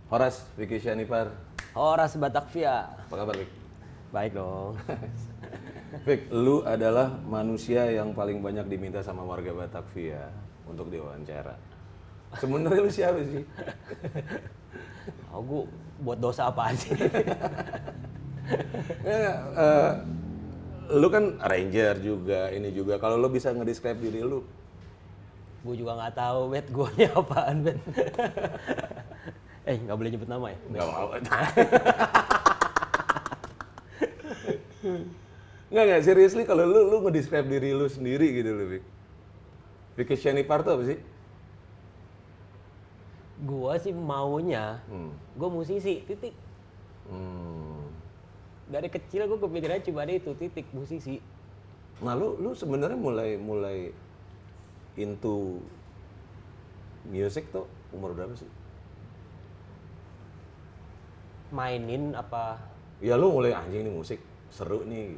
Horas, Vicky Syanipar. Horas Batavia. Apa kabar, Vic? Baik dong. Vic, lu adalah manusia yang paling banyak diminta sama warga Batavia untuk diwawancara. Sebenarnya lu siapa sih? Oh, gue buat dosa apa sih? Ya, lu kan ranger juga, ini juga. Kalau lu bisa nge-describe diri lu, Gue juga nggak tahu, Bet. Gue ini apaan, Bet? Nggak boleh nyebut nama ya? nggak mau. Nggak, seriously kalau lu nge-describe diri lu sendiri gitu loh, Vic. Vicky Syanipar tuh apa sih? Gue sih maunya, gue musisi, titik. Dari kecil gue kepikirannya cuma ada itu, titik, musisi. Nah, lu sebenarnya mulai into music tuh umur berapa sih? Mainin apa Ya lu mulai anjing nih musik seru nih.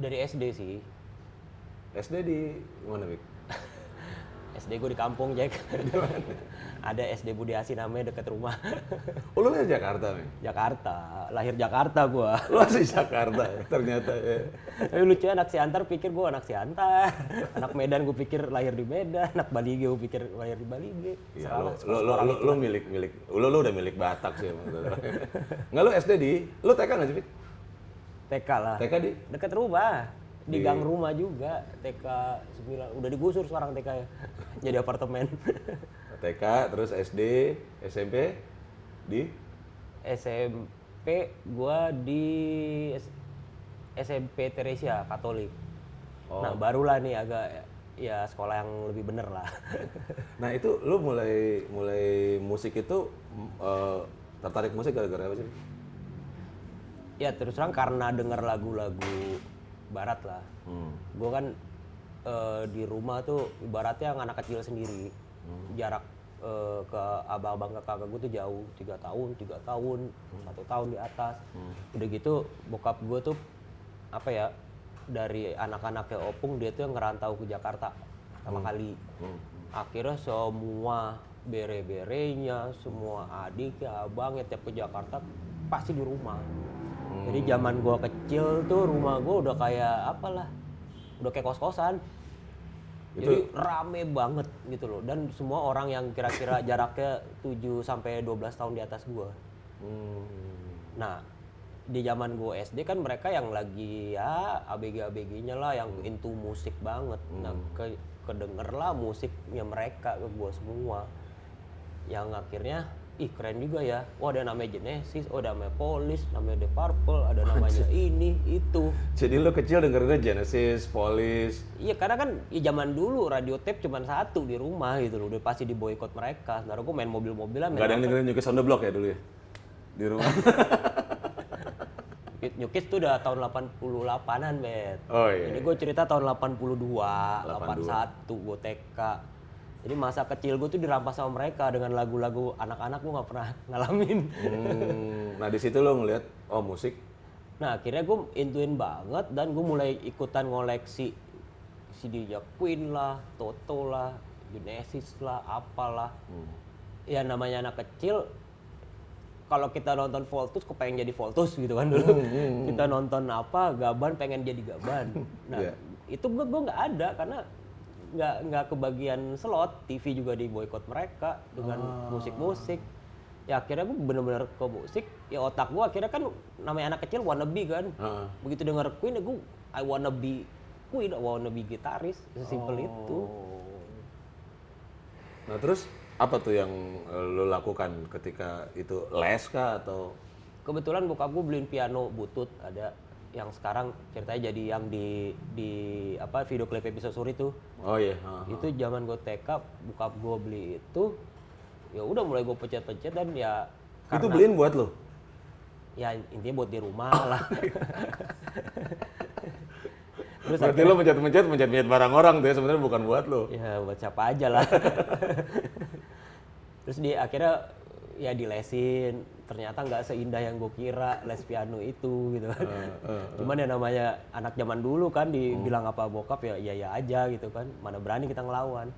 dari SD sih. SD di mana, Vic? SD gue di kampung, Jack. Ada SD Budi Asi namanya deket rumah. Oh, lu dari Jakarta, men? Jakarta, lahir Jakarta gue. Lu asli Jakarta ya, ternyata ya. Tapi lucu, anak Siantar pikir gue anak Siantar, anak Medan gue pikir lahir di Medan, anak Balige gue pikir lahir di Balige. Iya, lu milik lu udah milik Batak sih emang. Nggak, lu SD lu TK nggak sih, Vic? TK lah. TK di? Deket rumah, di gang rumah juga. TK 9, udah digusur sekarang TK ya, jadi apartemen. TK, terus SD, SMP di? SMP gua di SMP Teresia Katolik. Nah barulah nih agak ya sekolah yang lebih bener lah. Nah, itu lu mulai musik itu tertarik musik gara-gara apa sih? Ya terus terang karena denger lagu-lagu barat lah. Gue kan di rumah tuh ibaratnya yang anak kecil sendiri. Jarak ke abang-abang ke kakak gue tuh jauh, 3 tahun, 1 tahun di atas. Udah gitu bokap gue tuh apa ya, dari anak-anaknya Opung dia tuh yang ngerantau ke Jakarta pertama kali. Akhirnya semua bere-berenya, semua adiknya, abangnya tiap ke Jakarta pasti di rumah. Jadi zaman gua kecil tuh rumah gua udah kayak apalah, udah kayak kos-kosan. Jadi rame banget gitu loh, dan semua orang yang kira-kira jaraknya 7 sampai 12 tahun di atas gua. Nah, di zaman gua SD kan mereka yang lagi ya ABG-ABG-nya lah, yang into musik banget. Nah, kedenger lah musiknya mereka ke gua semua. Yang akhirnya keren juga ya. Oh, ada namanya Genesis, oh ada namanya Police, namanya The Purple, ada namanya ini, itu. Jadi lu kecil dengerinnya Genesis, Police. Iya, karena kan zaman dulu radio tape cuma satu di rumah gitu loh. Udah pasti diboikot mereka. Sebenarnya gue main mobil-mobilan. Gak ada yang dengerin New Kids on the Block ya dulu ya? Di rumah. New Kids tuh udah tahun 88-an, Bet. Oh iya. Jadi gue cerita tahun 82, 81 gue TK. Jadi masa kecil gue tuh dirampas sama mereka dengan lagu-lagu anak-anak, gue nggak pernah ngalamin. Nah, di situ lo ngeliat, oh musik. Nah, akhirnya gue intuin banget dan gue mulai ikutan ngoleksi CD-nya Queen lah, Toto lah, Genesis lah, apalah. Ya namanya anak kecil, kalau kita nonton Voltus, kepengen jadi Voltus gitu kan dulu. Kita nonton apa, Gaban pengen jadi Gaban. Nah, itu gue nggak ada karena nggak kebagian slot. TV juga diboikot mereka dengan musik-musik. Ya akhirnya gue bener-bener ke musik. Ya otak gue akhirnya kan namanya anak kecil wannabe kan. Begitu denger Queen ya gue I wanna be Queen, I wanna be gitaris. Sesimpel itu. Nah, terus apa tuh yang lo lakukan ketika itu, les kah atau? Kebetulan bokap gue beliin piano butut, ada yang sekarang ceritanya jadi yang di apa video klip episode Suri tuh. Oh iya. Itu zaman gue TK, bokap gue beli itu. Ya udah mulai gue pencet-pencet dan ya Itu beliin buat lo? Ya intinya buat di rumah lah. Terus berarti lo mencet-mencet barang orang tuh ya, sebenarnya bukan buat lo. Ya buat siapa aja lah. Terus akhirnya ya dilesin, ternyata nggak seindah yang gue kira les piano itu gitu kan. Cuman ya namanya anak zaman dulu kan, dibilang apa bokap ya iya aja gitu kan, mana berani kita ngelawan.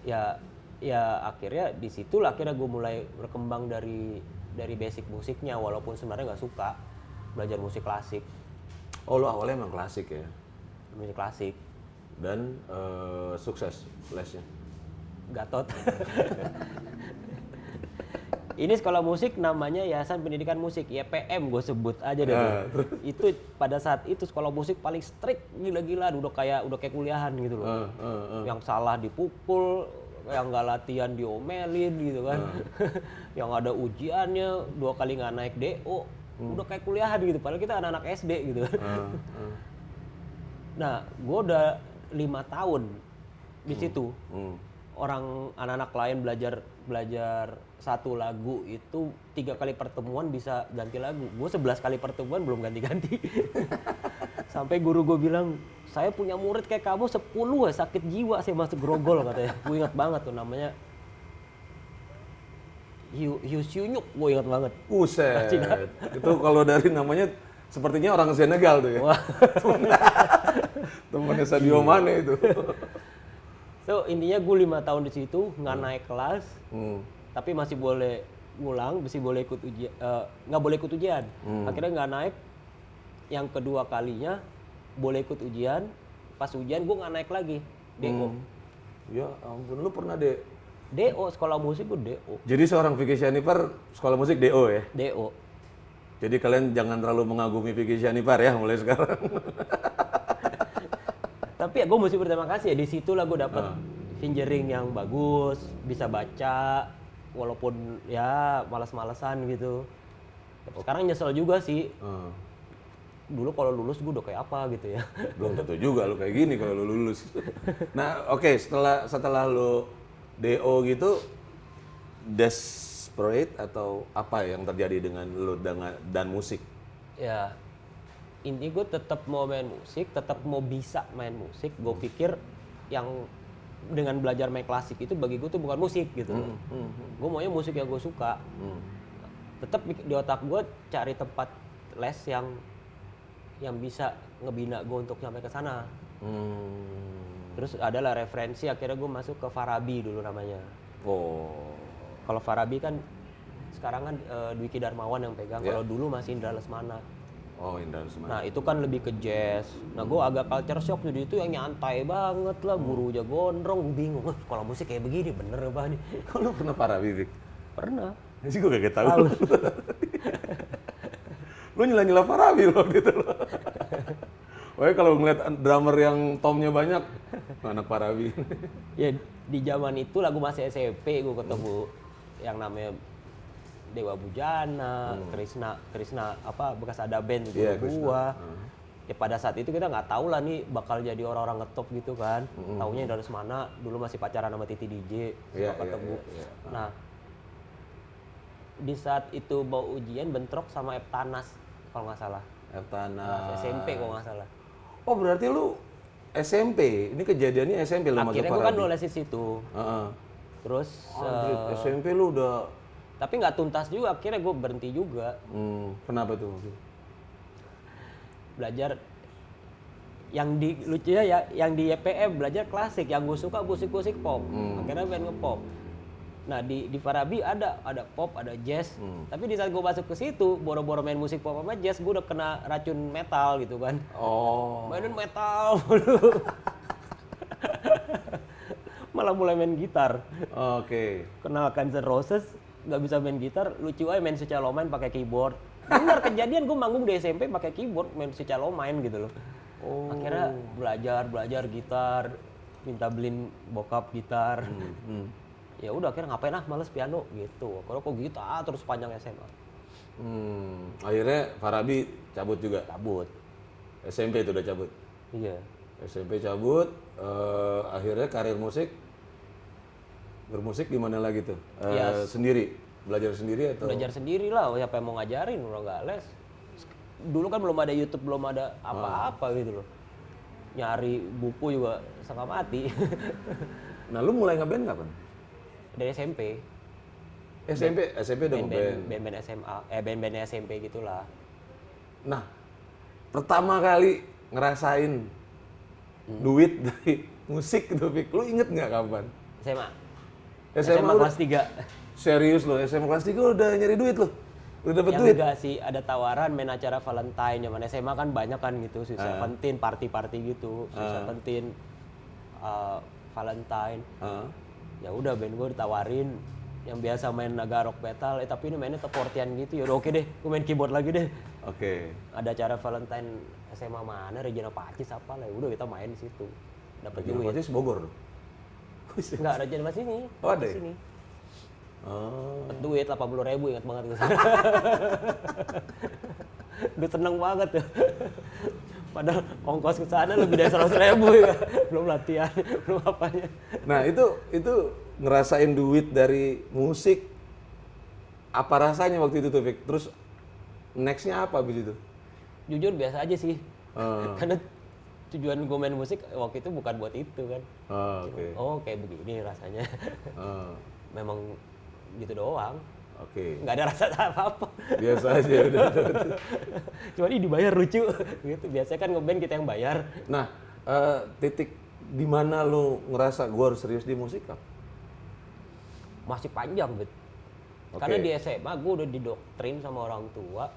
Ya ya akhirnya disitulah akhirnya gue mulai berkembang dari basic musiknya, walaupun sebenarnya nggak suka belajar musik klasik. Oh lu awalnya emang klasik ya? Musik klasik. Dan sukses lesnya? Gatot. Ini sekolah musik namanya Yayasan Pendidikan Musik, YPM gue sebut aja deh. Itu pada saat itu sekolah musik paling strict, gila-gilaan, udah kayak kuliahan gitu loh. Yang salah dipukul, yang nggak latihan diomelin gitu kan. Yang ada ujiannya 2 kali nggak naik DO, udah kayak kuliahan gitu. Padahal kita anak-anak SD gitu. Nah, gue udah 5 tahun di situ. Orang anak-anak lain belajar 1 lagu itu 3 kali pertemuan bisa ganti lagu. Gue 11 kali pertemuan belum ganti-ganti. Sampai guru gue bilang, saya punya murid kayak kamu 10 ya, sakit jiwa saya masuk grogol katanya. Gue ingat banget tuh namanya Hiu Syunyuk, gue ingat banget. Buset, itu kalau dari namanya sepertinya orang Senegal tuh ya. Temennya Sadio Mane itu. So intinya gue 5 tahun di situ nggak naik kelas, tapi masih boleh ngulang, masih boleh ikut ujian, nggak boleh ikut ujian. Akhirnya nggak naik. Yang kedua kalinya boleh ikut ujian, pas ujian gue nggak naik lagi, DO. Ya ampun, lu pernah DO, sekolah musik gue DO. Jadi seorang Vicky Syanipar sekolah musik DO ya? DO. Jadi kalian jangan terlalu mengagumi Vicky Syanipar ya mulai sekarang. Tapi ya gue mesti berterima kasih ya, di situlah gue dapet fingering yang bagus, bisa baca, walaupun ya malas-malesan gitu. Sekarang nyesel juga sih. Dulu kalau lulus gue udah kayak apa gitu ya. Belum tentu juga lu kayak gini kalau lu lulus. Nah oke, setelah lu DO gitu, desperate atau apa yang terjadi dengan lu dan musik? Ya, intinya gue tetap mau main musik, tetap mau bisa main musik. Gue pikir yang dengan belajar main klasik itu bagi gue tuh bukan musik gitu. Gue maunya musik yang gue suka. Tetap di otak gue cari tempat les yang bisa ngebina gue untuk sampai ke sana. Terus adalah referensi, akhirnya gue masuk ke Farabi dulu namanya. Kalau Farabi kan sekarang kan Dwiki Darmawan yang pegang. Kalau dulu masih Indra Lesmana. Indra Lesmana. Nah itu kan lebih ke jazz. Nah gue agak culture shock jadi itu yang nyantai banget lah, gurunya gondrong. Gue bingung, sekolah musik kayak begini bener apa nih? Kalau lu pernah Farabi, Vic? Pernah. Ya sih gue kaget tahu. Lu nyela-nyela Farabi loh gitu loh. Wah kalau ngeliat drummer yang tomnya banyak, anak Farabi. Ya di zaman itu lah gue masih SMP, gue ketemu yang namanya Dewa Bujana, Krisna apa bekas ada band gitu gua. Ya pada saat itu kita nggak tahu lah nih bakal jadi orang-orang ngetop gitu kan. Taunya dari mana dulu masih pacaran sama Titi DJ, ketemu. Nah di saat itu mau ujian bentrok sama Eptanas kalau nggak salah. Eptanas. SMP kalau nggak salah. Oh berarti lu SMP, ini kejadiannya SMP lu masuk Farabi? Akhirnya gue kan nulis di situ. Terus SMP lu udah... Tapi nggak tuntas juga, akhirnya gue berhenti juga. Kenapa tuh? Belajar yang di lucunya ya, yang di YPM belajar klasik, yang gue suka musik pop. Akhirnya pengen nge-pop. Nah di Farabi ada pop, ada jazz. Tapi di saat gue masuk ke situ, boro-boro main musik pop sama jazz, gue udah kena racun metal gitu kan. Mainin metal. Malah mulai main gitar. Kenal Guns N' Roses, nggak bisa main gitar, lucu aja main secalomain pakai keyboard. Benar kejadian gue manggung di SMP pakai keyboard, main secalomain gitu loh. Akhirnya belajar gitar, minta beliin bokap gitar. Ya udah akhirnya ngapain males piano gitu. Kalau kok gitar terus panjang SMA. Akhirnya Farabi cabut juga? Cabut. SMP itu udah cabut? Iya. SMP cabut, akhirnya karir bermusik gimana lagi tuh? Sendiri? Belajar sendiri atau? Belajar sendiri lah, siapa yang mau ngajarin, udah nggak les. Dulu kan belum ada YouTube, belum ada apa-apa gitu loh. Nyari buku juga setengah mati. Nah lu mulai ngeband kapan? Dari SMP. SMP udah ngeband? Band-band SMA, band-band SMP gitulah. Nah, pertama kali ngerasain duit dari musik gitu, Vic. Lu inget nggak kapan? SMA. SMA kelas 3. Serius lo, SMA kelas 3 udah nyari duit lo? Udah dapet Yang duit? enggak sih, ada tawaran main acara Valentine. Zaman SMA kan banyak kan gitu, Sweet Seventeen, party-party gitu. Sweet Seventeen, Valentine. Ya udah band gue ditawarin yang biasa main agak rock metal, tapi ini mainnya teportian gitu. Ya udah oke deh, gue main keyboard lagi deh. Oke. Ada acara Valentine SMA mana, Regina Pacis apa lah. Ya udah kita main di situ. Dapat duit. Regina Pacis Bogor dong? Enggak, Regina Pacis ini. Oh, ada ya? Sini. Oh. Dapat duit 80.000, ingat banget gue. Udah seneng banget tuh. Padahal ongkos ke sana lebih dari 100.000 ya. Belum latihan, belum apanya. Nah itu ngerasain duit dari musik, apa rasanya waktu itu tuh, Vic? Terus nextnya apa abis itu? Jujur biasa aja sih. Karena tujuan gue main musik waktu itu bukan buat itu kan. Oke. Oh kayak begini rasanya. Memang gitu doang. Oke. Nggak ada rasa apa-apa. Biasa aja udah. Cuma ini dibayar lucu. Gitu. Biasanya kan ngeband kita yang bayar. Nah, titik di mana lu ngerasa gua harus serius di musik apa? Masih panjang, Bet. Oke. Karena di SMA gue udah didoktrin sama orang tua.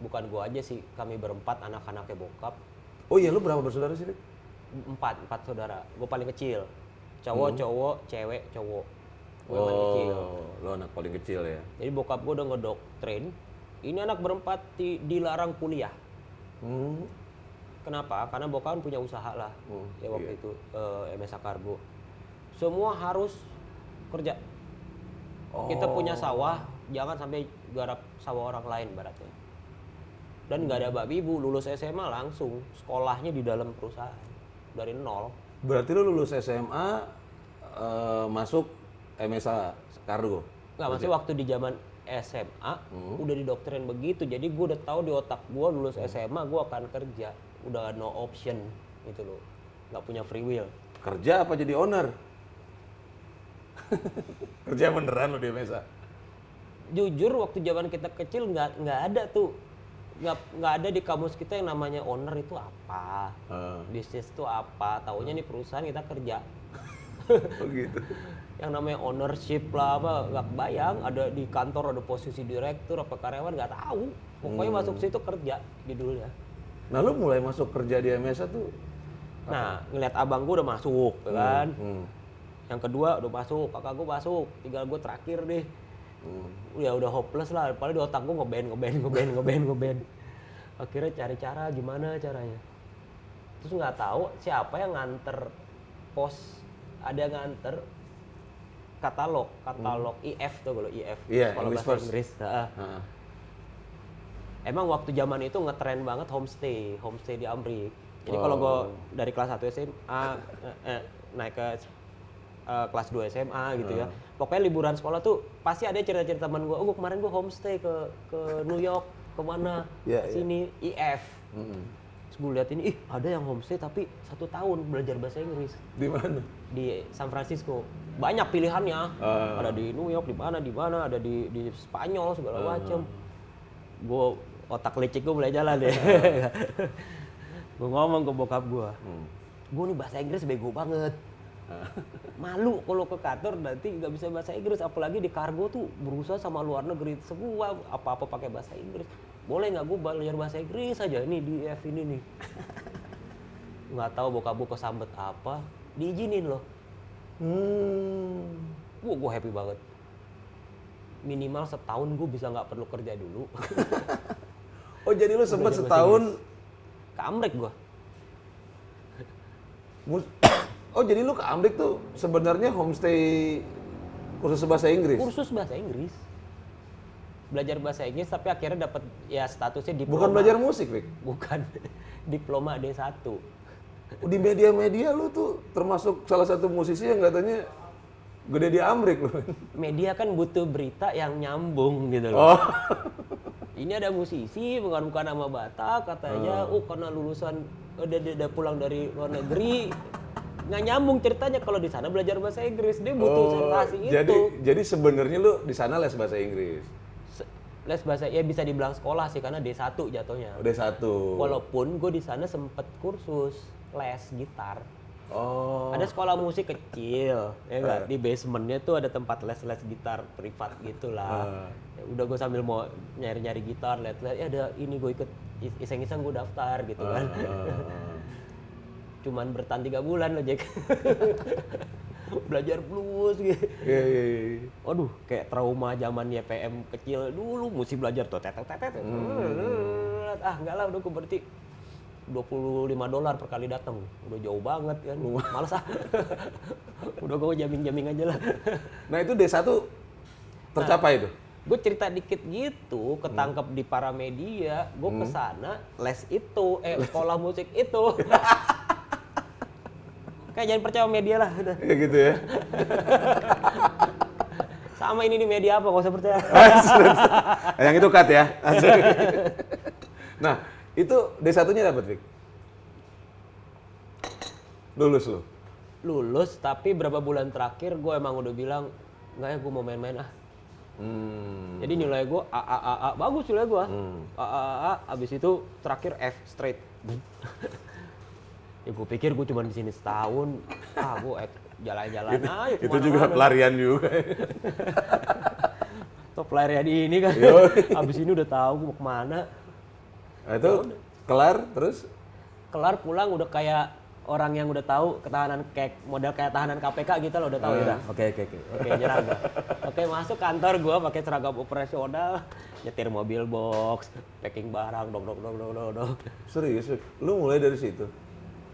Bukan gue aja sih, kami berempat anak-anaknya bokap. Oh iya, lu berapa bersaudara sih, Vic? Empat saudara. Gue paling kecil. Cowok, cewek, cowok. Gue yang paling kecil. Lu anak paling kecil ya? Jadi bokap gue udah ngedoktrin. Ini anak berempat dilarang kuliah. Kenapa? Karena bokap kan punya usaha lah. Ya waktu itu MSA Kargo. Semua harus kerja. Kita punya sawah, jangan sampai garap sawah orang lain baratnya. Dan nggak ada babi ibu, lulus SMA langsung sekolahnya di dalam perusahaan dari nol. Berarti lu lulus SMA masuk MSA Kargo? Nggak, maksudnya waktu di zaman SMA udah didoktrin begitu. Jadi gue udah tahu di otak gue lulus SMA gue akan kerja. Udah no option gitu loh. Nggak punya free will. Kerja apa jadi owner? Kerja beneran lo di MSA? Jujur waktu zaman kita kecil nggak ada tuh. Nggak ada di kamus kita yang namanya owner itu apa. Bisnis itu apa. Taunya nih perusahaan kita kerja. Oh gitu. Yang namanya ownership lah apa nggak kebayang, ada di kantor ada posisi direktur apa karyawan nggak tahu, pokoknya masuk situ kerja judulnya. Nah lu mulai masuk kerja di MSA tuh? Nah ngeliat abang gue udah masuk kan, yang kedua udah masuk, kakak gue masuk, tinggal gue terakhir deh. Udah hopeless lah, paling di otak gue ngeband. Akhirnya cari cara gimana caranya, terus nggak tahu siapa yang nganter pos, ada yang nganter katalog IF tuh kalau IF, Iya, sekolah English bahasa first. Inggris. Emang waktu zaman itu ngetren banget homestay di Amrik. Jadi kalau gue dari kelas 1 SMA naik ke kelas 2 SMA gitu ya. Pokoknya liburan sekolah tuh pasti ada cerita-cerita teman gue. Oh, kemarin gue homestay ke New York, kemana, sini IF. Terus gue lihat ini, ada yang homestay tapi 1 tahun belajar bahasa Inggris. Di mana? Di San Francisco. Banyak pilihannya. Ada di New York, di mana, ada di Spanyol segala macam. Gue otak licik gue mulai jalan deh. Gue ngomong ke bokap gue. Gue nih bahasa Inggris bego banget. Malu kalau ke kantor nanti nggak bisa bahasa Inggris, apalagi di kargo tuh berusaha sama luar negeri semua apa-apa pakai bahasa Inggris. Boleh nggak gue belajar bahasa Inggris aja ini di IF ini nih. Nggak tahu bokap gue kesambet apa, diizinin loh. Gue happy banget. Minimal setahun gue bisa nggak perlu kerja dulu. Oh jadi lu sempet setahun ke Amrik gue. Oh jadi lu ke Amrik tuh sebenarnya homestay kursus bahasa Inggris? Kursus bahasa Inggris. Belajar bahasa Inggris tapi akhirnya dapat ya statusnya diploma. Bukan belajar musik, Vic? Bukan. Diploma D1. Di media-media lu tuh termasuk salah satu musisi yang katanya gede di Amrik lu. Media kan butuh berita yang nyambung gitu loh. Oh. Ini ada musisi bukan nama Batak katanya, karena lulusan udah pulang dari luar negeri, nggak nyambung ceritanya kalau di sana belajar bahasa Inggris, dia butuh sensasi itu. Jadi sebenarnya lu di sana les bahasa Inggris. Les bahasa ya bisa dibilang sekolah sih karena D1 jatuhnya. Udah satu. Walaupun gue di sana sempet kursus les gitar. Oh. Ada sekolah musik kecil, ya nggak? Di basementnya tuh ada tempat les gitar privat gitulah. Ya udah gue sambil mau nyari gitar, lihat ya ada ini, gue ikut iseng-iseng gue daftar gitu kan. Cuman bertahan 3 bulan loh Jack. Belajar blues gitu. Iya. Aduh, kayak trauma zaman YPM kecil dulu, mesti belajar tuh tetet. Ah, enggak lah, udah gue berarti $25 per kali datang. Udah jauh banget kan. Males ah. Udah gue jamming aja lah. Nah, itu D1 tercapai itu. Gue cerita dikit gitu, ketangkep di Paramedia, gue kesana les itu, sekolah musik itu. Kayak jangan percaya media lah. Ya gitu ya. Sama ini di media apa, gak usah percaya. Yang itu cut ya. Nah, itu D1-nya dapat, Vic? Lulus lo? Lulus, tapi berapa bulan terakhir gue emang udah bilang, enggak ya gue mau main-main ah. Jadi nilai gue A, bagus nilai gue. A, abis itu terakhir F straight. Ya gue pikir gue cuma di sini setahun, gue jalan-jalan aja. Itu juga pelarian juga. Top pelarian ini kan. Abis ini udah tahu gue mau kemana. Nah, itu kelar terus? Kelar pulang udah kayak orang yang udah tahu ketahanan kayak model kayak tahanan KPK gitu loh, udah tahu ya. Oke, nyerah gua. Oke, masuk kantor gua pakai seragam operasional, nyetir mobil box, packing barang, dong. Serius, Vic? Lu mulai dari situ?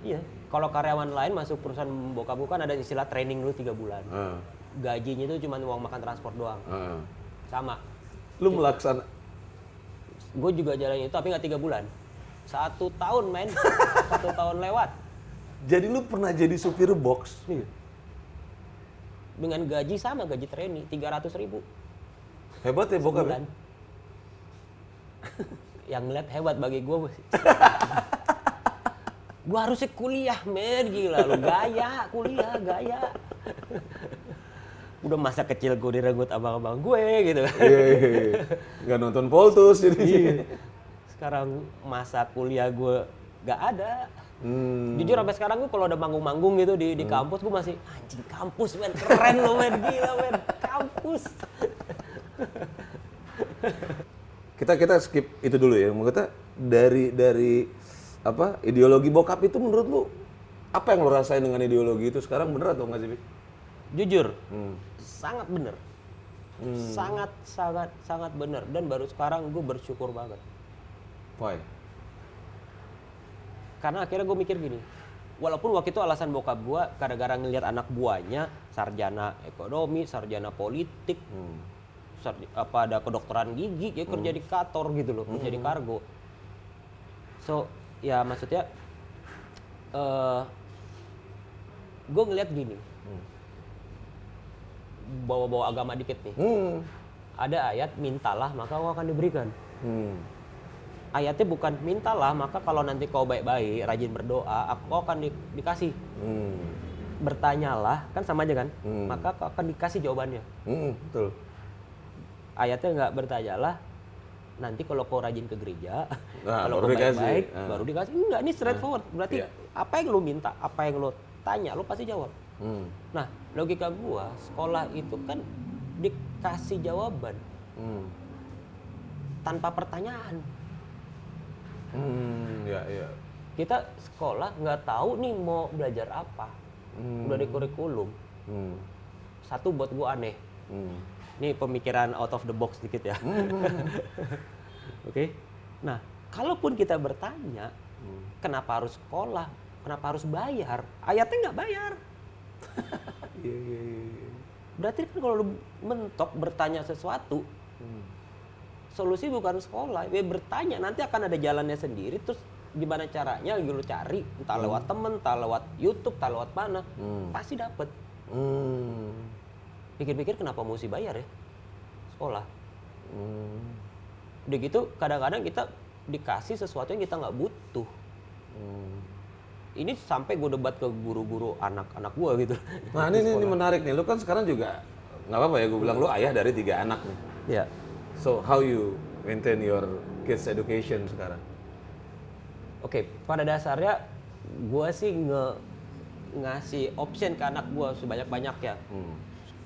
Iya. Kalau karyawan lain masuk perusahaan bokap gua kan ada istilah training dulu 3 bulan. Gajinya itu cuma uang makan transport doang. Sama. Lu melaksanakan? Gue juga jalan itu tapi nggak 3 bulan. 1 tahun men. 1 tahun lewat. Jadi lu pernah jadi supir box? Iya. Dengan gaji sama, gaji trainee 300.000. Hebat ya bokap ya? Yang ngeliat hebat bagi gue. Gue harusnya kuliah men, gila lu, kuliah gaya. Udah masa kecil gue direnggut abang-abang gue gitu. Iya. Nggak nonton Poltus jadi. Sekarang masa kuliah gue gak ada. Jujur sampai sekarang gue kalau ada manggung-manggung gitu di kampus, gue masih anjing kampus men, keren lo men, gila men, kampus. Kita skip itu dulu ya. Maksudnya dari apa ideologi bokap itu menurut lu apa yang lo rasain dengan ideologi itu sekarang, bener atau nggak sih, Vic? Jujur, sangat bener. Sangat bener. Dan baru sekarang gue bersyukur banget. Why? Karena akhirnya gue mikir gini, walaupun waktu itu alasan bokap gue gara-gara ngelihat anak buahnya sarjana ekonomi, sarjana politik, ada kedokteran gigi, ya kerja di kantor gitu loh, kerja di kargo. So ya maksudnya gue ngelihat gini, bawa-bawa agama dikit nih. Ada ayat, mintalah maka kau akan diberikan. Ayatnya bukan mintalah maka kalau nanti kau baik-baik, rajin berdoa, kau akan dikasih. Bertanyalah, kan sama aja kan? Maka kau akan dikasih jawabannya. Betul. Ayatnya nggak bertanyalah, nanti kalau kau rajin ke gereja, Nah, kalau baru kau dikasih. baik-baik, baru dikasih. Enggak, ini straightforward. Berarti apa yang lo minta, apa yang lo tanya, lo pasti jawab. Nah, logika gua, sekolah itu kan dikasih jawaban tanpa pertanyaan. Ya. Kita sekolah nggak tahu nih mau belajar apa. Udah di kurikulum. Satu buat gua aneh. Ini pemikiran out of the box dikit ya. Oke. Nah, kalaupun kita bertanya, kenapa harus sekolah? Kenapa harus bayar? Ayatnya nggak bayar. Berarti kan kalau lu mentok bertanya sesuatu, solusi bukan sekolah, ya bertanya, nanti akan ada jalannya sendiri. Terus gimana caranya lu cari, entah lewat temen, entah lewat YouTube, entah lewat mana, pasti dapet. Pikir-pikir kenapa mesti bayar ya sekolah? Udah gitu kadang-kadang kita dikasih sesuatu yang kita nggak butuh. Ini sampai gue debat ke guru-guru anak-anak gue gitu. Nah ini menarik nih, lu kan sekarang juga nggak apa-apa ya, gue bilang lu ayah dari 3 anak nih. Iya. So how you maintain your kids education sekarang? Oke, pada dasarnya gue sih ngasih option ke anak gue sebanyak-banyak ya.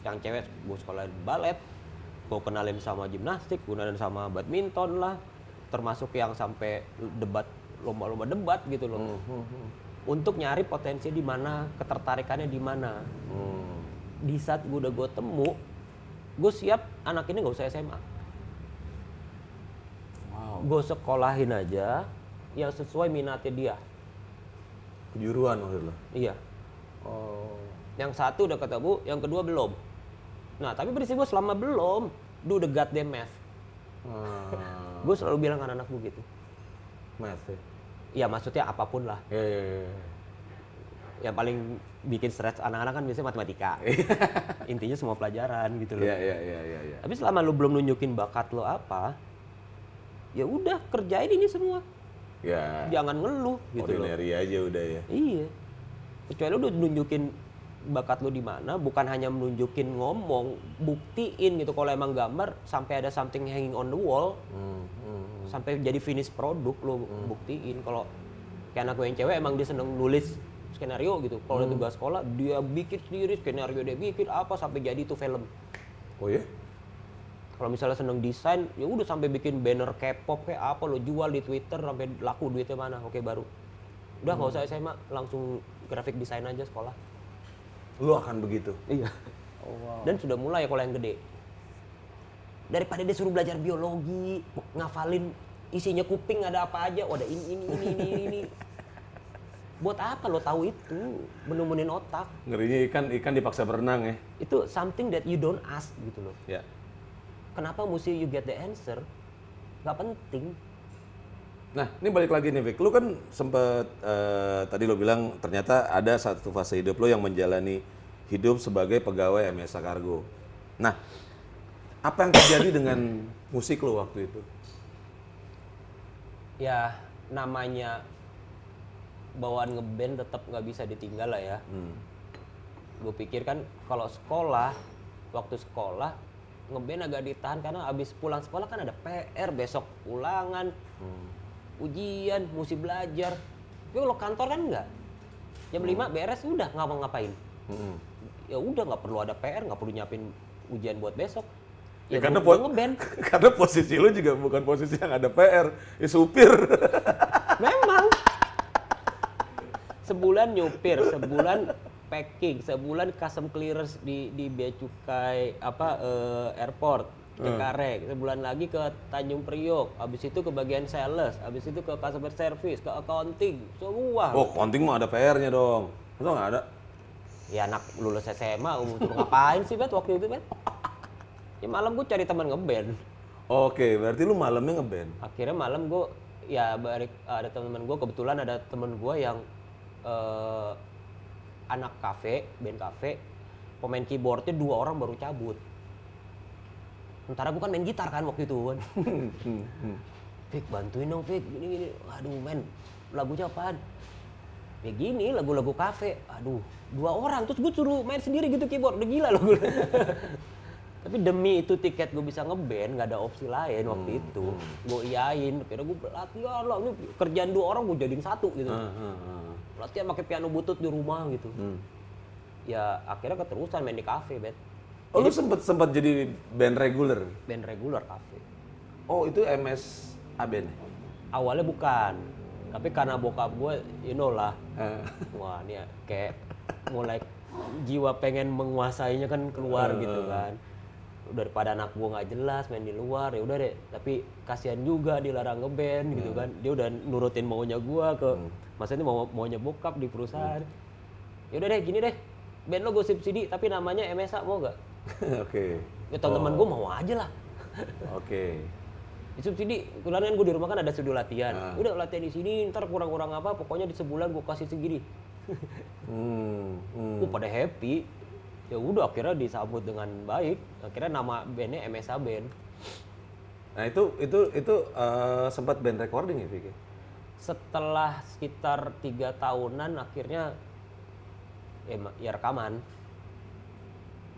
Yang cewek gue sekolah balet, gue kenalin sama gimnastik, gue kenalin sama badminton lah, termasuk yang sampai debat, lomba-lomba debat gitu loh. Untuk nyari potensi di mana, ketertarikannya di mana. Di saat gue temu, gue siap anak ini nggak usah SMA. Wow. Gue sekolahin aja yang sesuai minatnya dia. Kejuruan maksud lo? Iya. Oh. Yang satu udah ketemu, yang kedua belum. Nah, tapi prinsip gue selama belum, do the goddamn math. Gue selalu bilang ke anak gue gitu. Math ya? Ya maksudnya apapun lah. Iya. Yang paling bikin stres anak-anak kan biasanya matematika. Intinya semua pelajaran gitu loh. Iya. Tapi selama lu belum nunjukin bakat lo apa, ya udah kerjain ini semua. Ya. Jangan ngeluh gitu loh. Ordinary aja udah ya. Iya. Kecuali lu udah nunjukin bakat lu di mana, bukan hanya menunjukin ngomong, buktiin gitu. Kalau emang gambar sampai ada something hanging on the wall, sampai jadi finish produk lu buktiin. Kalau kayak anak gue yang cewek emang dia seneng nulis skenario gitu. Kalau udah tugas sekolah dia bikin sendiri skenario, dia bikin apa sampai jadi itu film. Oh ya? Kalau misalnya seneng desain, ya udah sampai bikin banner K-pop kayak apa lo jual di Twitter sampai laku duitnya mana, oke baru. Udah nggak usah SMA, langsung graphic design aja sekolah. Lu akan begitu? Iya. Oh, wow. Dan sudah mulai kalau yang gede. Daripada dia suruh belajar biologi, ngafalin isinya kuping ada apa aja, oh ada ini. Buat apa lo tahu itu? Menemunin otak. Ngerinya ikan dipaksa berenang ya? Itu something that you don't ask gitu loh. Ya. Kenapa mesti you get the answer? Gak penting. Nah, ini balik lagi nih, Vic. Lu kan sempet, tadi lo bilang ternyata ada satu fase hidup lo yang menjalani hidup sebagai pegawai MSA Kargo. Nah, apa yang terjadi dengan musik lo waktu itu? Ya, namanya bawaan ngeband tetap nggak bisa ditinggal lah ya. Gue pikir kan kalau waktu sekolah, ngeband agak ditahan karena abis pulang sekolah kan ada PR, besok ulangan, ujian, mesti belajar. Tapi kalau kantor kan enggak. Jam 5 beres udah ngapain. Ya udah nggak perlu ada PR, nggak perlu nyiapin ujian buat besok. Ya karena ngeband. Karena posisi lu juga bukan posisi yang ada PR, ya supir. Memang. Sebulan nyupir, sebulan packing, sebulan custom clearance di bea cukai airport. Cengkareng, sebulan lagi ke Tanjung Priok, habis itu ke bagian sales, habis itu ke customer service, ke accounting, semua. Oh, accounting mah ada PR-nya dong. Itu nggak ada? Ya anak lulus SMA, suruh ngapain sih Bet waktu itu Bet? Ya malam gue cari teman ngeband. Oke, berarti lu malamnya ngeband. Akhirnya malam gue, ya ada teman gue, kebetulan ada teman gue yang anak kafe, band kafe, pemain keyboardnya 2 orang baru cabut. Sementara gue kan main gitar kan waktu itu kan. Fik bantuin dong Fik, gini. Aduh men, lagunya apaan? Ya gini, lagu-lagu kafe. Aduh, 2 orang, terus gue suruh main sendiri gitu keyboard, udah gila loh gue. Tapi demi itu tiket gue bisa ngeband, gak ada opsi lain waktu itu. Gue iyain, akhirnya gue latihan lah, ini kerjaan 2 orang gue jadiin 1 gitu. Latihan pakai piano butut di rumah gitu. Ya akhirnya keterusan main di kafe Bet. Oh, lu sempat jadi band reguler? Band reguler kafe. Oh, itu MSA band? Awalnya bukan, tapi karena bokap gue, you know lah. Wah, ini kayak mulai jiwa pengen menguasainya kan keluar gitu kan. Daripada anak gue nggak jelas main di luar, ya udah deh. Tapi kasihan juga dilarang ngeband gitu kan. Dia udah nurutin maunya gue maksudnya maunya bokap di perusahaan. Ya udah deh, gini deh. Band lo gue subsidi, tapi namanya MSA mau gak? Oke. Ya teman-teman gue mau aja lah. Oke. Subsidi, kebetulan kan gue di rumah kan ada studio latihan. Udah latihan di sini, ntar kurang-kurang apa, pokoknya di sebulan gue kasih segini. Pada happy. Ya udah akhirnya disambut dengan baik. Akhirnya nama bandnya MSA Band. Nah itu sempat band recording ya Vicky? Setelah sekitar 3 tahunan akhirnya ya rekaman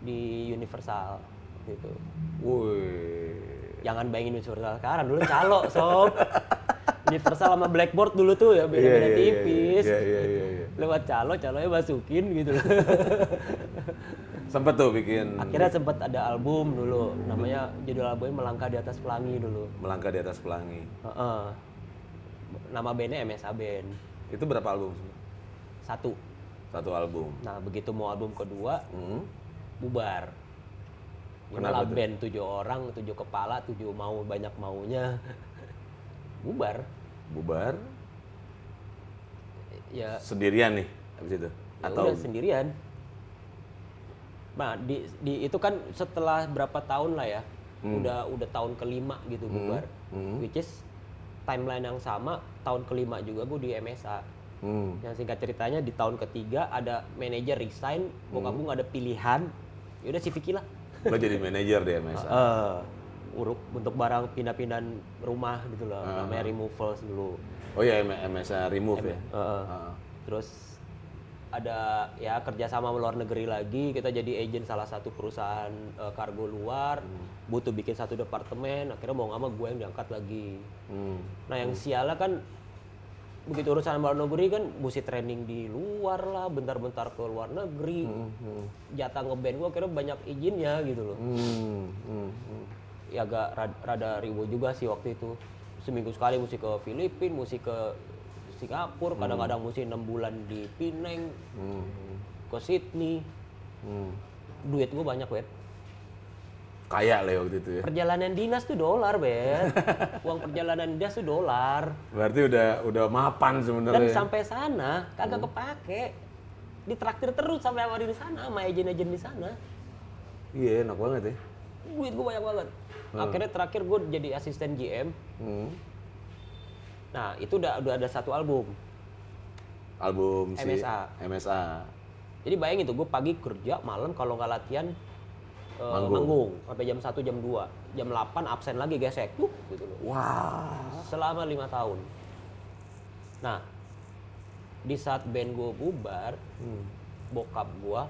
di Universal gitu. Woi. Jangan bayangin Universal sekarang, dulu calo sob. Universal sama Blackboard dulu tuh ya beda-beda tipis. Iya. lewat calonya masukin gitu. Sempet tuh bikin Akhirnya sempat ada album dulu, namanya judul albumnya Melangkah di Atas Pelangi dulu. Melangkah di Atas Pelangi. Heeh. Nama bandnya MSA Band. Itu berapa album? 1. Satu album. Nah begitu mau album kedua, bubar. Kenapa Inilah tuh? band 7 orang, 7 kepala, 7 mau banyak maunya. Bubar. Bubar Ya, sendirian nih habis itu. ya udah sendirian. Nah, di itu kan setelah berapa tahun lah ya. Udah tahun kelima gitu bubar. Which is timeline yang sama, tahun kelima juga gue di MSA. Yang singkat ceritanya di tahun ketiga ada manajer resign, bokap gue nggak ada pilihan. Ya udah si Vicky lah. Lo jadi manajer di MSA. Uruk untuk barang pindah-pindahan rumah gitu loh, namanya removals dulu. Oh ya MSA Remove ya. Terus ada ya kerjasama luar negeri lagi, kita jadi agent salah satu perusahaan kargo luar, butuh bikin satu departemen, akhirnya mau nggak mau gue yang diangkat lagi. Nah yang sialnya kan begitu urusan luar negeri kan mesti training di luar lah, bentar-bentar ke luar negeri, jatah ngeband gue akhirnya banyak izinnya gitu loh. Ya agak rada ribu juga sih waktu itu. Seminggu sekali mesti ke Filipina, mesti ke Singapura, kadang-kadang mesti 6 bulan di Penang, ke Sydney. Duit gue banyak, Bet. Kaya lah ya waktu itu ya. Perjalanan dinas tuh $, Bet. Uang perjalanan dinas tuh $. Berarti udah mapan Dan sebenarnya. sampai sana kagak kepake. Ditraktir terus sampai awal di sana sama agen-agen di sana. Iya enak banget ya. Duit gue banyak banget. Akhirnya terakhir gue jadi asisten GM. Nah itu udah ada satu album. Album si MSA. MSA. Jadi bayangin tuh gue pagi kerja, malam kalau nggak latihan manggung sampai jam 1 jam 2. Jam 8 absen lagi gesek. Gitu loh. Wah. Selama 5 tahun. Nah di saat band gue bubar, bokap gue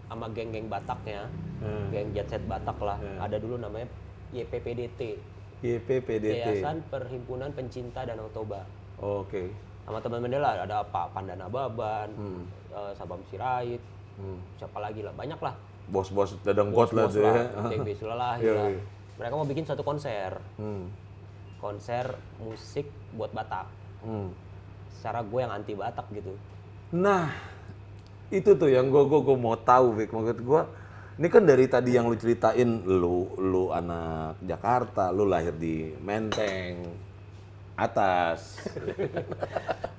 sama geng-geng Bataknya, geng Jet Set Batak lah, ada dulu namanya YPPDT, YPPDT. Yayasan Perhimpunan Pencinta Danau Toba. Oke. Sama teman-teman lah ada Pak Pandana Baban, Sabam Sirait, siapa lagi lah, banyak lah. Bos-bos dadangkot lah tuh ya. DB Sulalahi lah. Mereka mau bikin suatu konser, konser musik buat Batak. Secara gue yang anti Batak gitu. Nah, itu tuh yang gue mau tahu, Vic. Maksud gue, ini kan dari tadi yang lu ceritain, lu anak Jakarta, lu lahir di Menteng atas.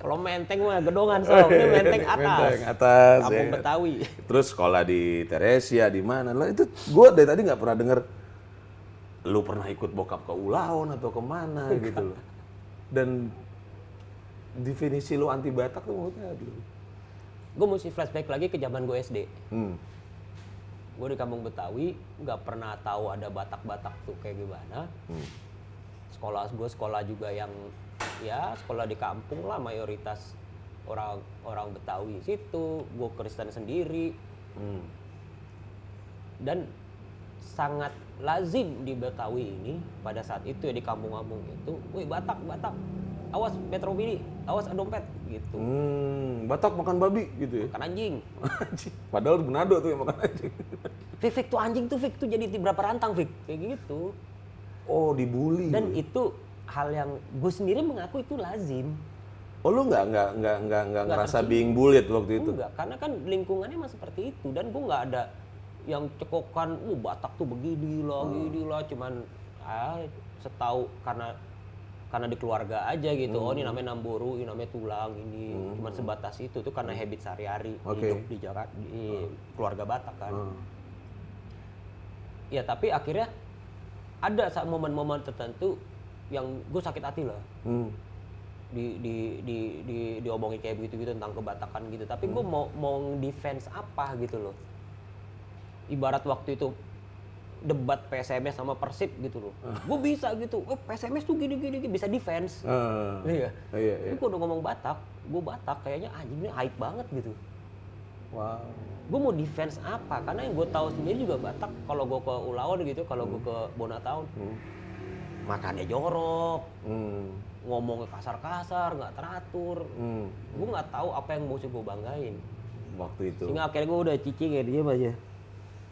Kalau Menteng mah gedongan sob, ini Menteng atas. Menteng atas. Kampung Ya. Betawi. Terus sekolah di Teresia di mana? Lah itu gue dari tadi nggak pernah denger lu pernah ikut bokap ke Ulaon atau kemana gitu loh. Dan definisi lu anti Batak tuh maksudnya dulu. Gue mesti flashback lagi ke zaman gue SD. Gue di kampung Betawi, nggak pernah tahu ada Batak-Batak tuh kayak gimana. Sekolah gue sekolah juga yang ya sekolah di kampung lah, mayoritas orang Betawi situ. Gue Kristen sendiri. Dan sangat lazim di Betawi ini pada saat itu ya di kampung-kampung itu, woi Batak, awas Metro Mini, awas dompet gitu. Batak makan babi gitu ya. Makan anjing. Padahal Manado tuh yang makan anjing. Fik tuh anjing tuh Fik tuh jadi berapa rantang Fik kayak gitu. Oh, dibully. Dan itu hal yang gue sendiri mengaku itu lazim. Oh, lu nggak ngerasa being bullied waktu itu? Enggak, karena kan lingkungannya emang seperti itu dan gue nggak ada yang cekokan, Batak tuh begini lah, cuman setahu karena di keluarga aja gitu. Oh ini namanya Namboru, ini namanya tulang, ini cuman sebatas itu tuh karena habit sehari-hari hidup di Jakarta, di keluarga Batak kan. Ya tapi akhirnya ada momen-momen tertentu yang gue sakit hati lah. Diomongin kayak begitu-gitu tentang kebatakan gitu. Tapi gue mau defense apa gitu loh. Ibarat waktu itu debat PSMS sama Persib gitu loh. Gue bisa gitu. PSMS tuh gini bisa defense. Iya. Tapi gue udah ngomong Batak, gue Batak kayaknya anjing ini hype banget gitu. Wow. Gue mau defense apa? Karena yang gue tahu sendiri juga Batak kalau gue ke Ulaon gitu, kalau gue ke Bonatown, makannya jorok, ngomong kasar-kasar, nggak teratur. Gue nggak tahu apa yang mesti gue banggain. Waktu itu. Sehingga akhirnya gue udah cicing ya dia aja.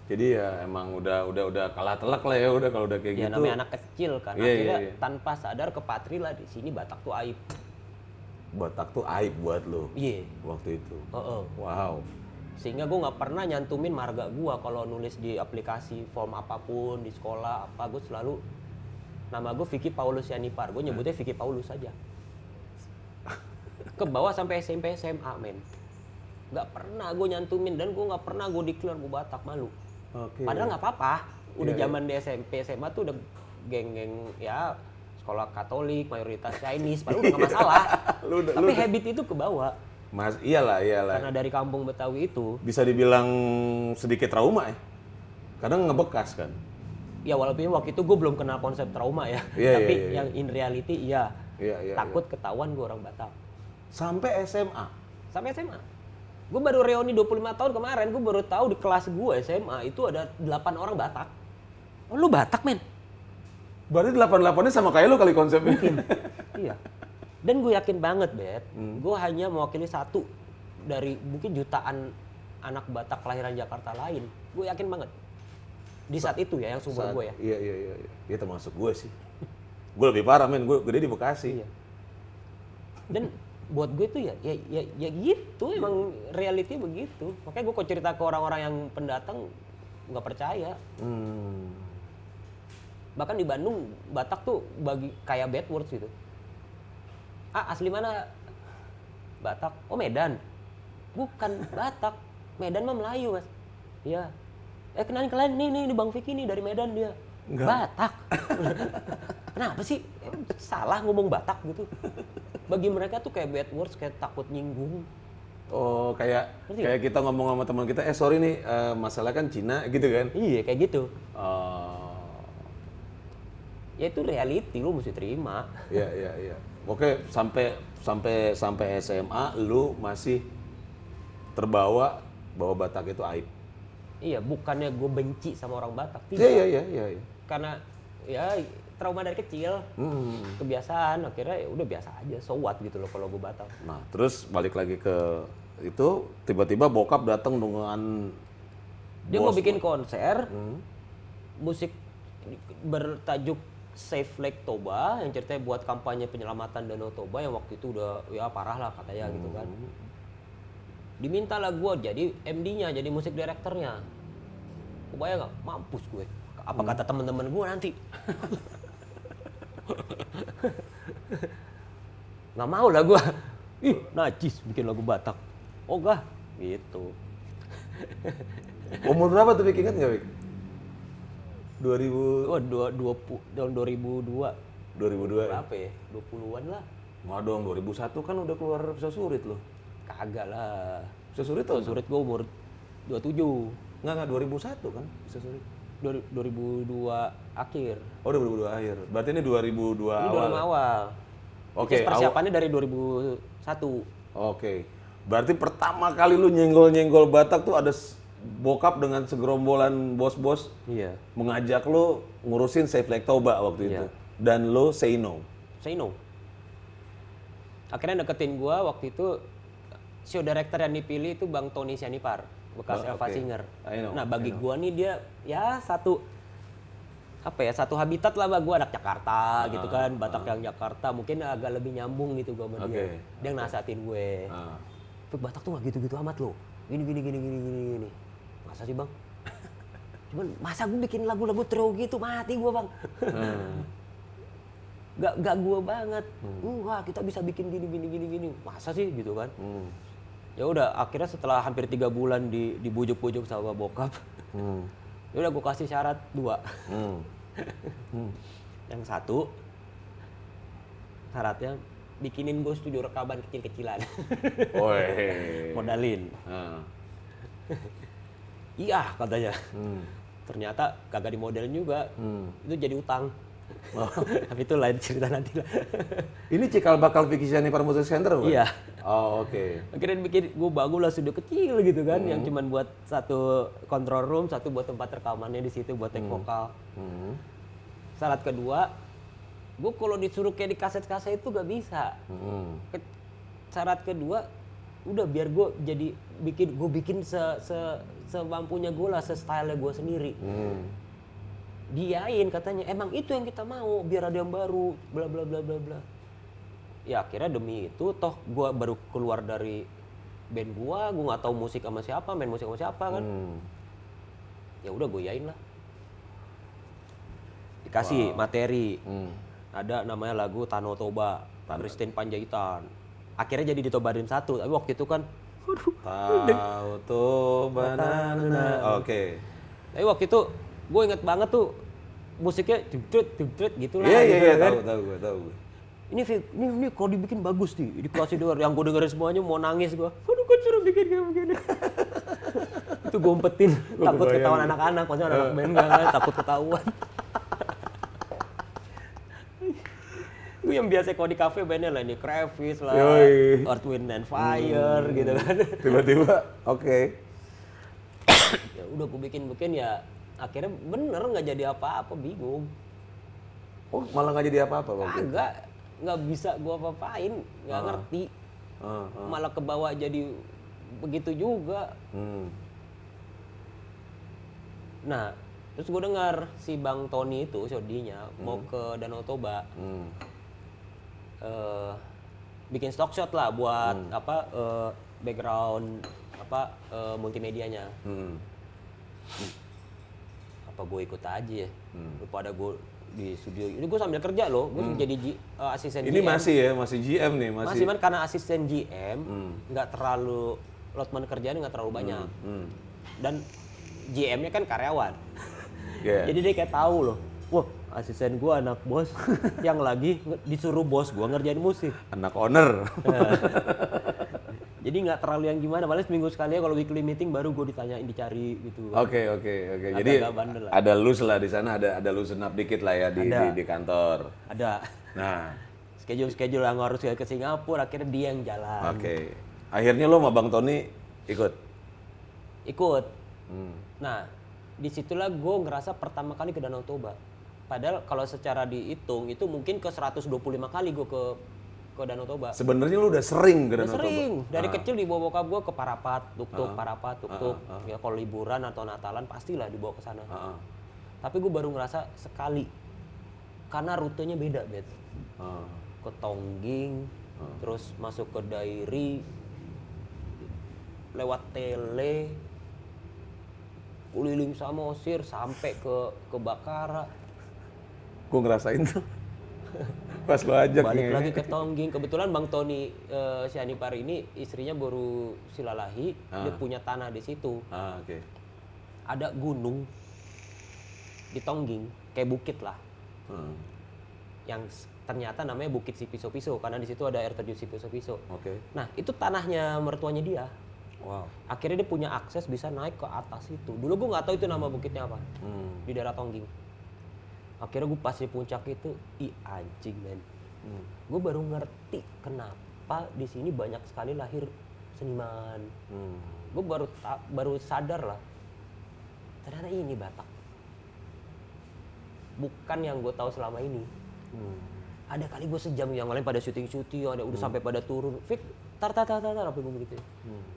Jadi ya emang udah kalah telak lah ya udah kalau udah kayak Ya gitu. namanya anak kecil kan. Iya, Akhirnya iya. tanpa sadar kepatri lah di sini Batak tuh aib. Batak tuh aib buat lo Iya. waktu itu. Heeh. Wow. Sehingga gue nggak pernah nyantumin marga gue kalau nulis di aplikasi form apapun di sekolah apa, gue selalu nama gue Vicky Paulus Yanipar, gue nyebutnya Vicky Paulus saja. Ke bawah sampai SMP SMA men, nggak pernah gue nyantumin dan gue nggak pernah gue declare gue Batak, malu. Oke. Padahal nggak apa-apa, udah Iya, zaman di SMP SMA tuh udah geng-geng ya sekolah Katolik mayoritas Chinese, padahal udah nggak masalah. Tapi habit itu ke bawah. Mas, iyalah. Karena dari kampung Betawi itu, Bisa dibilang sedikit trauma ya. Kadang ngebekas kan. ya walaupun waktu itu gue belum kenal konsep trauma ya, Iya, tapi iya. yang in reality iya, Iya. takut ketahuan gue orang Batak. Sampai SMA. Sampai SMA. Gue baru reuni 25 tahun kemarin, gue baru tahu di kelas gue SMA itu ada 8 orang Batak. Oh lu Batak men? Berarti 88-nya sama kayak lo kali konsepnya. Iya. Dan gue yakin banget, Bet, gue hanya mewakili satu dari mungkin jutaan anak Batak kelahiran Jakarta lain. Gue yakin banget. Di saat itu ya, yang sumber gue ya. Iya. Iya termasuk gue sih. Gue lebih parah men, gue gede di Bekasi. Iya. Dan buat gue itu ya gitu, emang reality begitu. Makanya gue kok cerita ke orang-orang yang pendatang nggak percaya. Bahkan di Bandung, Batak tuh bagi kayak bad words gitu. Ah, asli mana? Batak. Oh, Medan. Bukan Batak. Medan mah Melayu, Mas. Iya. Kenalin kalian nih Bang Vicky nih dari Medan dia. Enggak. Batak. Kenapa sih salah ngomong Batak gitu? Bagi mereka tuh kayak bad words, kayak takut nyinggung. Oh, kayak kita ngomong sama teman kita, sorry nih, masalah kan Cina gitu kan. Iya, kayak gitu. Oh. Ya itu reality, lu mesti terima. Iya. Oke, sampai SMA lu masih terbawa bahwa Batak itu aib. Iya, bukannya gue benci sama orang Batak, tidak. Iya. Karena ya trauma dari kecil, kebiasaan, akhirnya ya udah biasa aja, so what gitu loh kalau gue Batak. Nah, terus balik lagi ke itu, tiba-tiba bokap datang dengan Dia mau bikin konser, musik bertajuk Save Lake Toba, yang ceritanya buat kampanye penyelamatan Danau Toba yang waktu itu udah ya parah lah katanya gitu kan. Dimintalah gue jadi MD-nya, jadi musik direkturnya. Kebayang nggak? Mampus gue. Apa kata teman-teman gue nanti? Nggak mau lah gue. Ih, najis bikin lagu Batak. Oh gak? Gitu. umur berapa tuh Vicky, ingat nggak Vicky? 2000 Oh, tahun 2002. 2002 ya? Berapa ya? 20-an lah. Nggak dong, 2001 kan udah keluar Bisa Surit loh. Kagak lah. Bisa Surit tuh? Surit gue umur 27. Nggak, 2001 kan Bisa Surit. 2002 akhir. Oh, 2002 akhir. Berarti ini 2002 Ini awal. 2005 awal. Oke, Terus persiapannya dari 2001. Oke. Berarti pertama kali lu nyenggol-nyenggol Batak tuh ada bokap dengan segerombolan bos-bos Iya. mengajak lu ngurusin Save Lake Toba waktu itu. Iya. Dan lu say no. Say no. Akhirnya deketin gua waktu itu show director yang dipilih itu Bang Tony Sianipar, bekas Oh, Elva oke. Singer. I know, Nah, bagi I know. gua nih dia ya satu habitat lah, gua anak Jakarta gitu kan, Batak yang Jakarta mungkin agak lebih nyambung gitu gua sama dia. Oke, Dia nasehatin gue. Ah. Tapi Batak tuh gak gitu-gitu amat loh. Gini. Masa sih bang? Cuman masa gue bikin lagu-lagu trio gitu, mati gue bang. Gak gue banget. Enggak, kita bisa bikin gini. Masa sih gitu kan? Ya udah, akhirnya setelah hampir 3 bulan dibujuk-bujuk sama bokap, ya udah gue kasih syarat 2. Yang satu, syaratnya bikinin gue studio rekaman kecil-kecilan. Woi. Modalin. Ah. Iya katanya. Ternyata kagak dimodelin juga. Itu jadi utang. Tapi itu lain cerita nanti lah. Ini cikal bakal Vicky Sianipar Music Center bukan? Iya. Oh, oke. Akhirnya bikin, gue bangun lah studio kecil gitu kan, yang cuman buat satu control room, satu buat tempat rekamannya di situ buat take vokal. Syarat kedua, Gue kalau disuruh kayak di kaset-kaset itu gak bisa. Syarat kedua, udah biar gue jadi bikin semampunya gue lah, se-style gue sendiri. Diain katanya, emang itu yang kita mau, biar ada yang baru, bla bla bla bla bla. Ya akhirnya demi itu, toh gue baru keluar dari band gue nggak tahu musik sama siapa, main musik sama siapa kan. Ya udah gue yain lah. Dikasih materi. Ada namanya lagu Tano Toba, Christine Panjaitan. Akhirnya jadi ditobarin satu, tapi waktu itu kan Tahu tuh banana. Oke. tapi waktu itu gue inget banget tuh musiknya dudut gitu lah. Iya, kan. tahu gue. Ini kalau dibikin bagus nih, dikasih denger. Yang gue dengerin semuanya mau nangis gue. Aduh, gue suruh bikin kayak begini. Itu gue umpetin, takut ketahuan anak-anak, maksudnya anak band kan, takut ketahuan. Gue yang biasa kalau di kafe bandnya lah, ini Kravis lah, Earth, Wind and Fire gitu kan. Tiba-tiba, oke. Ya udah gue bikin ya, akhirnya bener nggak jadi apa-apa, bingung. Oh, malah nggak jadi apa-apa waktu itu? Agak, nggak bisa gue apa-apain, nggak ngerti. Malah kebawa jadi begitu juga. Nah, terus gue dengar si Bang Tony itu, Sodinya, mau ke Danau Toba. Bikin stock shot lah buat background multimedianya. Apa gue ikut aja ya? Daripada gue di studio. Ini gue sambil kerja loh, gue jadi asisten Ini GM. masih GM nih, Masih kan karena asisten GM, nggak terlalu loadman kerjaan nggak terlalu banyak. Dan GM-nya kan karyawan. Yeah. Jadi dia kayak tahu loh, wah asisten gua anak bos yang lagi disuruh bos gua ngerjain musik. Anak owner. Jadi nggak terlalu yang gimana, paling seminggu sekali ya kalau weekly meeting baru gua ditanyain, dicari gitu. Oke. Jadi Agak bandel lah. ada loose lah di sana, ada loosen up dikit lah ya di kantor. Ada. Nah, Schedule yang harus ke Singapura, akhirnya dia yang jalan. oke. Akhirnya lo sama Bang Tony ikut? Ikut. Nah, disitulah gue ngerasa pertama kali ke Danau Toba. Padahal kalau secara dihitung itu mungkin ke 125 kali gue ke Danau Toba. Sebenarnya lo udah sering ke Udah Danau Toba? sering. Dari kecil dibawa bokap gue ke Parapat, tuk-tuk. Ya kalau liburan atau Natalan pastilah dibawa ke sana. Tapi gue baru ngerasa sekali. Karena rutenya beda, Bet. Ke Tongging, terus masuk ke Dairi, lewat Tele, keliling Samosir sampai ke Bakara. Gue ngerasain tuh. Pas lo ajak Balik nih. lagi ke Tongging. Kebetulan Bang Tony Sianipar ini istrinya baru silalahi, dia punya tanah di situ. Oke. Ada gunung di Tongging, kayak bukit lah. Yang ternyata namanya Bukit Sipiso-Piso karena di situ ada air terjun Sipiso-Piso. Oke. Nah, itu tanahnya mertuanya dia. Wow. Akhirnya dia punya akses bisa naik ke atas itu. Dulu gue nggak tahu itu nama bukitnya apa. Di daerah Tongging. Akhirnya gue pas di puncak itu, anjing men. Gue baru ngerti kenapa di sini banyak sekali lahir seniman. Gue baru sadar lah. Ternyata ini Batak. Bukan yang gue tahu selama ini. Ada kali gue sejam yang lain pada syuting, ada udah sampai pada turun. Fik, tar apa gue begitu.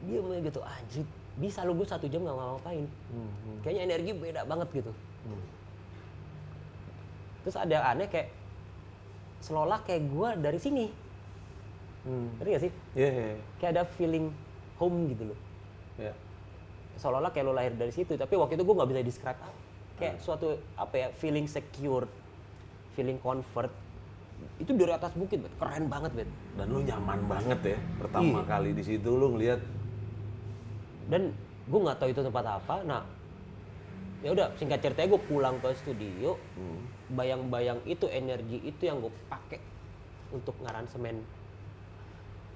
Dia mulai gitu, anjir, bisa lu gue 1 jam nggak ngapain. Kayaknya energi beda banget gitu. Terus ada yang aneh kayak seolah kayak gue dari sini. Ngerti gak sih? Iya. Kayak ada feeling home gitu loh. Iya. Seolah-olah kayak lo lahir dari situ, tapi waktu itu gue nggak bisa describe kayak suatu feeling secure, feeling comfort. Itu dari atas bukit, Bet. Keren banget, Bet. Dan lu nyaman banget ya pertama kali di situ lu ngelihat. Dan gue nggak tahu itu tempat apa. Nah, ya udah singkat ceritanya gue pulang ke studio, bayang-bayang itu, energi itu yang gue pakai untuk ngaransemen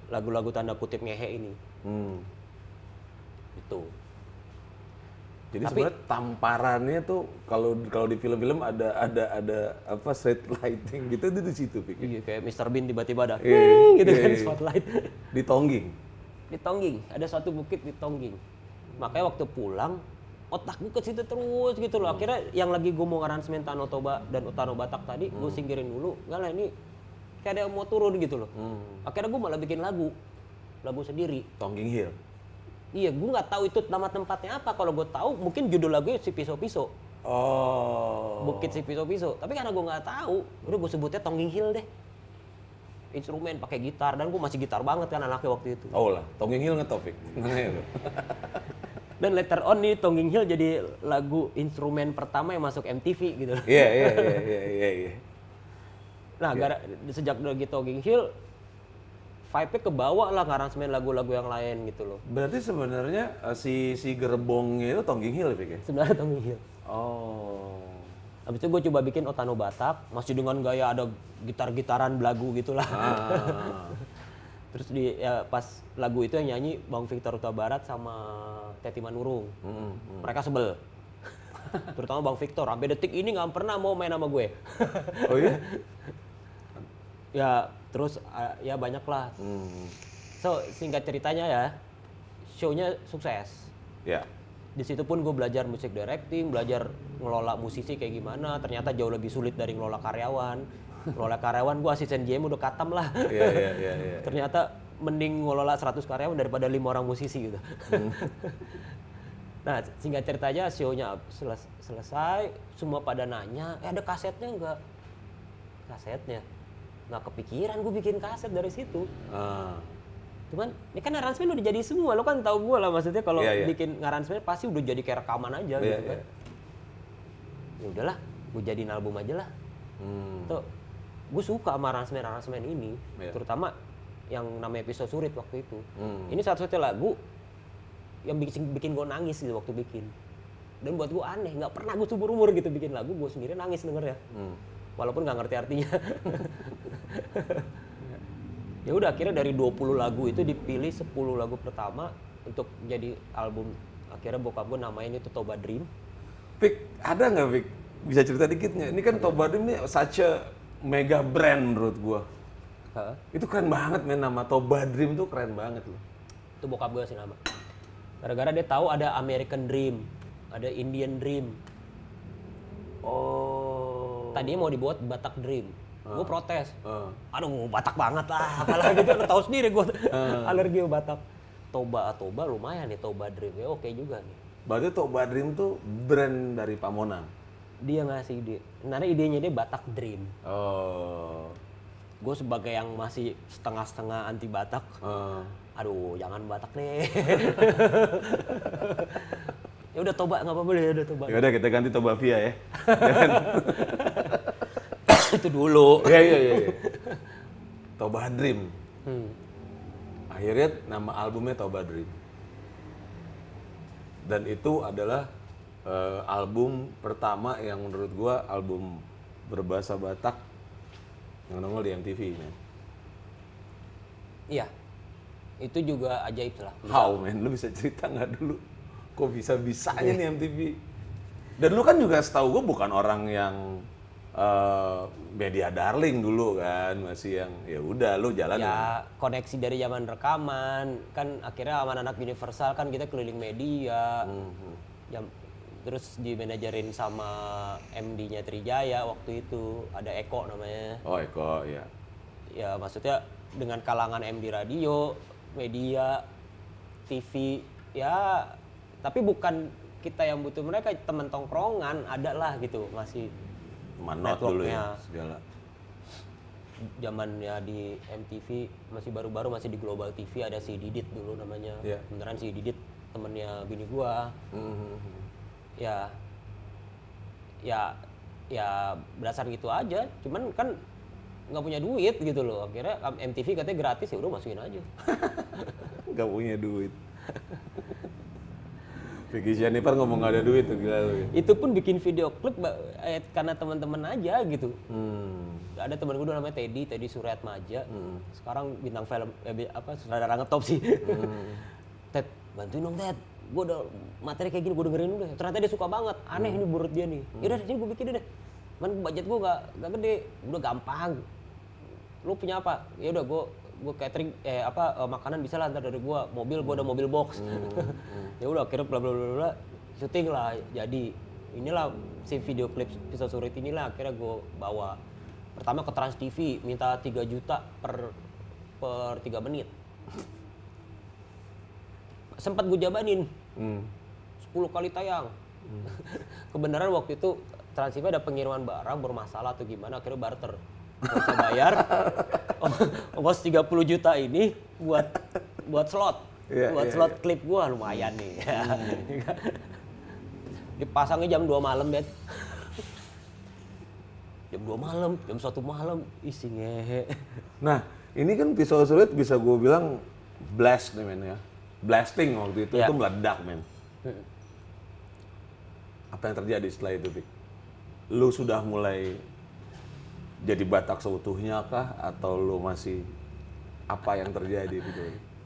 lagu-lagu tanda kutip ngehe ini. Itu. Jadi sebenarnya tamparannya tuh kalau di film-film ada apa street lighting gitu itu di situ pikir. Iya, kayak Mr. Bean tiba-tiba ada gitu kan spotlight. Di Tongging. Di Tongging, ada suatu bukit di Tongging. Makanya waktu pulang, otak gue ke situ terus gitu loh. Akhirnya yang lagi gue mau aransemen Tano Toba dan Tano Batak tadi, gue singkirin dulu. Enggak lah, ini kayak ada yang mau turun gitu loh. Akhirnya gue malah bikin lagu sendiri. Tongging Hill. Iya, gue nggak tahu itu nama tempatnya apa. Kalau gue tahu, mungkin judul lagunya Si Piso-Piso. Oh. Bukit Si Piso-Piso. Tapi karena gue nggak tahu, udah gue sebutnya Tongging Hill deh. Instrumen pakai gitar, dan gue masih gitar banget kan anaknya waktu itu. Oh lah, Tongging Hill ngetopik. Dan later on nih Tongging Hill jadi lagu instrumen pertama yang masuk MTV gitu. Iya. Nah, sejak lagi Tongging Hill, vibe-nya kebawa lah ngaransemen lagu-lagu yang lain gitu loh. Berarti sebenarnya si gerbongnya itu Tongging Hill, Fik ya? Sebenarnya Tongging Hill. Oh. Habis itu gue coba bikin Otano Batak, masih dengan gaya ada gitar-gitaran belagu gitulah. Terus pas lagu itu yang nyanyi Bang Victor Huta Barat sama Teti Manurung. Mereka sebel. Terutama Bang Victor, sampai detik ini nggak pernah mau main sama gue. Oh iya? Ya terus ya banyak lah. So singkat ceritanya ya, show-nya sukses. Ya. Di situ pun gue belajar musik directing, belajar ngelola musisi kayak gimana. Ternyata jauh lebih sulit dari ngelola karyawan. Ngelola karyawan gue asisten GM udah katam lah. Iya. Ternyata mending ngelola 100 karyawan daripada 5 orang musisi gitu. Nah singkat ceritanya show-nya selesai, semua pada nanya, ada kasetnya nggak? Kasetnya? Nggak kepikiran gue bikin kaset dari situ. Cuman ini kan aransemen udah jadi semua, lo kan tahu gue lah maksudnya kalau bikin aransemen pasti udah jadi kayak rekaman aja gitu kan. Ya udahlah, gue jadiin album aja lah. Tuh, gue suka sama aransemen ini, terutama yang namanya Pisau Surit waktu itu. Ini satu-satunya lagu yang bikin gue nangis gitu waktu bikin. Dan buat gue aneh, nggak pernah gue seumur umur gitu bikin lagu gue sendiri nangis denger ya. Walaupun nggak ngerti artinya. Ya udah akhirnya dari 20 lagu itu dipilih 10 lagu pertama untuk jadi album. Akhirnya bokap gue namain itu Toba Dream. Fik, ada nggak Fik? Bisa cerita dikitnya? Ini kan Toba Dream ini such a mega brand menurut gua. Itu keren banget men, nama Toba Dream tuh keren banget loh. Itu bokap gue sih nama. Gara-gara dia tahu ada American Dream, ada Indian Dream. Oh. Tadinya mau dibuat Batak Dream. Gue protes. Aduh Batak banget lah. Apalah gitu, lo tahu sendiri gue alergi sama Batak. Toba lumayan nih Toba Dream. Ya oke juga nih. Berarti Toba Dream tuh brand dari Pamonang. Dia ngasih ide. Sebenarnya idenya dia Batak Dream. Oh. Gue sebagai yang masih setengah-setengah anti Batak. Aduh jangan Batak deh. Ya udah Toba nggak apa-apa deh, udah Toba. Ya udah kita ganti Toba Via ya. Itu dulu. Iya. Toba Dream. Akhirnya nama albumnya Toba Dream. Dan itu adalah album pertama yang menurut gua album berbahasa Batak yang nongol di MTV. Iya. Itu juga ajaib lah. How man, lu bisa cerita nggak dulu? Kok bisa-bisanya nih MTV? Dan lu kan juga setahu gua bukan orang yang media darling dulu kan, masih yang ya udah lu jalan ya koneksi dari zaman rekaman kan akhirnya sama anak Universal kan kita keliling media. Terus di manajerin sama MD-nya Trijaya waktu itu, ada Eko namanya. Oh Eko ya. Ya maksudnya dengan kalangan MD radio, media, TV ya, tapi bukan kita yang butuh mereka, teman tongkrongan ada lah gitu masih. Manot dulu ya segala. Zamannya di MTV masih baru-baru, masih di Global TV ada si Didit dulu namanya. Beneran si Didit temennya bini gua. Ya berdasar gitu aja. Cuman kan nggak punya duit gitu loh. Akhirnya MTV katanya gratis, ya udah masukin aja. Nggak punya duit. Vicky Jennifer ngomong gak ada duit tuh gila lu. Itu pun bikin video klip karena teman-teman aja gitu. Ada teman gue dulu namanya Teddy Suryatmaja. Sekarang bintang film sutradara ngetop sih. Ted, bantuin dong Ted. Gue udah materi kayak gini, gue dengerin udah. Ternyata dia suka banget. Aneh ini menurut dia nih. Yaudah sini gue bikin deh. Man budget gue gak gede. Udah gampang. Lu punya apa? Ya udah gue catering makanan bisa lah ntar dari gue. Mobil gue ada mobil box. Ya udah akhirnya bla bla bla bla syuting lah. Jadi inilah si video klip Pisau Surit inilah akhirnya gue bawa. Pertama ke Trans TV minta 3 juta per 3 menit. Sempat gue jabanin 10 kali tayang. Kebenaran waktu itu Trans TV ada pengiriman barang bermasalah atau gimana, akhirnya barter. Gue bisa bayar ongkos 30 juta ini buat slot. Slot klip gue lumayan nih. Dipasangnya jam 2 malam, Bet. Jam 2 malam, jam 1 malam, isi ngehe. Nah, ini kan Pisau Surit bisa gue bilang blast nih men ya. Blasting waktu itu, itu meledak men. Apa yang terjadi setelah itu, Pik? Lu sudah mulai jadi Batak seutuhnya kah? Atau lu masih apa yang terjadi gitu?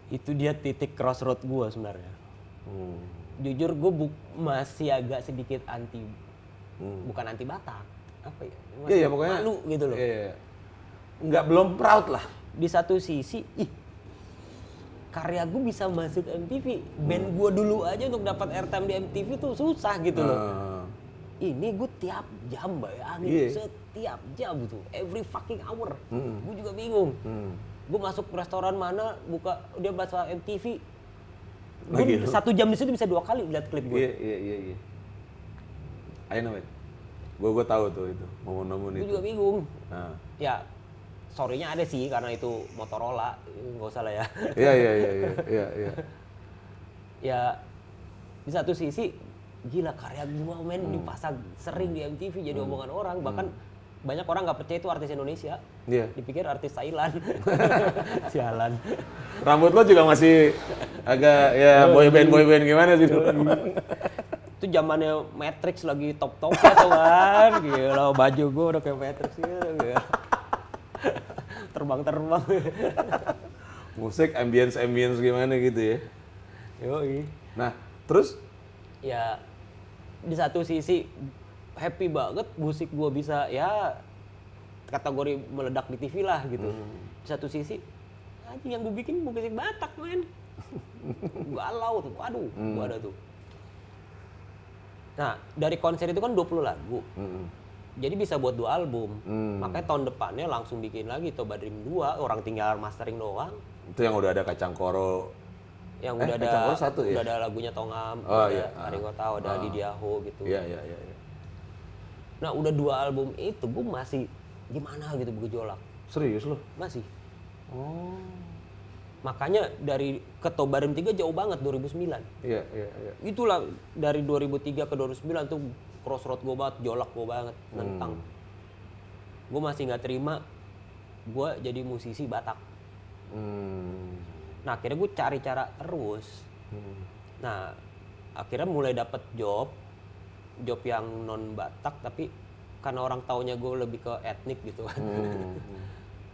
Itu dia titik crossroad gue sebenarnya. Jujur gue masih agak sedikit anti, bukan anti Batak. Apa ya? Iya, pokoknya malu gitu loh. Iya. Nggak, belum proud lah. Di satu sisi, karya gue bisa masuk MTV. Band gue dulu aja untuk dapat airtime di MTV tuh susah gitu loh. Ini gue tiap jam bayangin, setiap jam tuh, every fucking hour. Gue juga bingung. Gue masuk restoran mana, buka dia bahasa MTV. Gue 1 jam di situ bisa 2 kali lihat klip gue. Iya. I know it. Gue tahu tuh itu, momen-momen itu. Gue juga bingung. Nah. Ya, sorry-nya ada sih karena itu Motorola, nggak usah lah ya. Iya. Ya, di satu sisi gila karya gua men dipasang sering di MTV jadi omongan orang, bahkan banyak orang nggak percaya itu artis Indonesia. Iya. Dipikir artis Thailand. Sialan. Rambut lo juga masih agak ya boyband gimana sih dulu? Itu zamannya Matrix lagi top-topnya tuh kan. Gila, baju gua udah kayak Matrix gitu. Terbang-terbang. Musik ambience gimana gitu ya. Yoi. Nah, terus Ya di satu sisi happy banget musik gua bisa ya kategori meledak di TV lah gitu. Di satu sisi anjing yang gua bikin musik Batak men. Galau tuh, waduh, gua ada tuh. Nah, dari konser itu kan 20 lagu. Jadi bisa buat 2 album. Makanya tahun depannya langsung bikin lagi Toba Dream 2, orang tinggal mastering doang. itu yang udah ada Kacang Koro. Yang udah ada Kacang Koro 1 ya? udah ada lagunya Tongam, Oh, ada iya. Aringo Tau, ada Didiaho gitu. Iya. Nah, udah 2 album itu gue masih gimana gitu bergejolak. Serius lo? Masih. Oh. Makanya dari ke Toba Dream 3 jauh banget 2009. Iya. Itulah dari 2003 ke 2009 tuh crossroad gue banget, jolak gue banget, nentang. Gue masih nggak terima gue jadi musisi Batak. Nah akhirnya gue cari cara terus. Nah akhirnya mulai dapet job yang non Batak, tapi karena orang taunya gue lebih ke etnik gitu kan.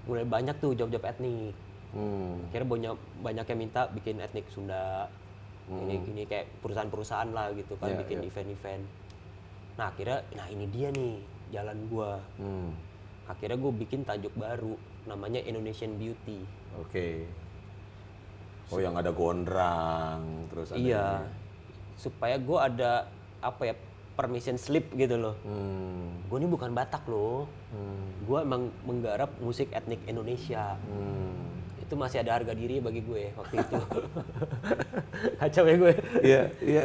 Mulai banyak tuh job etnik. Akhirnya banyak yang minta bikin etnik Sunda. Ini kayak perusahaan-perusahaan lah gitu kan, bikin event-event. Nah akhirnya, ini dia nih jalan gue. Akhirnya gue bikin tajuk baru, namanya Indonesian Beauty. Oke. Oh yang ada gondrang, terus ada Iya, supaya gue ada permission slip gitu loh. Gue ini bukan Batak loh, gue emang menggarap musik etnik Indonesia. Itu masih ada harga diri bagi gue waktu itu. Kacau ya gue. Iya.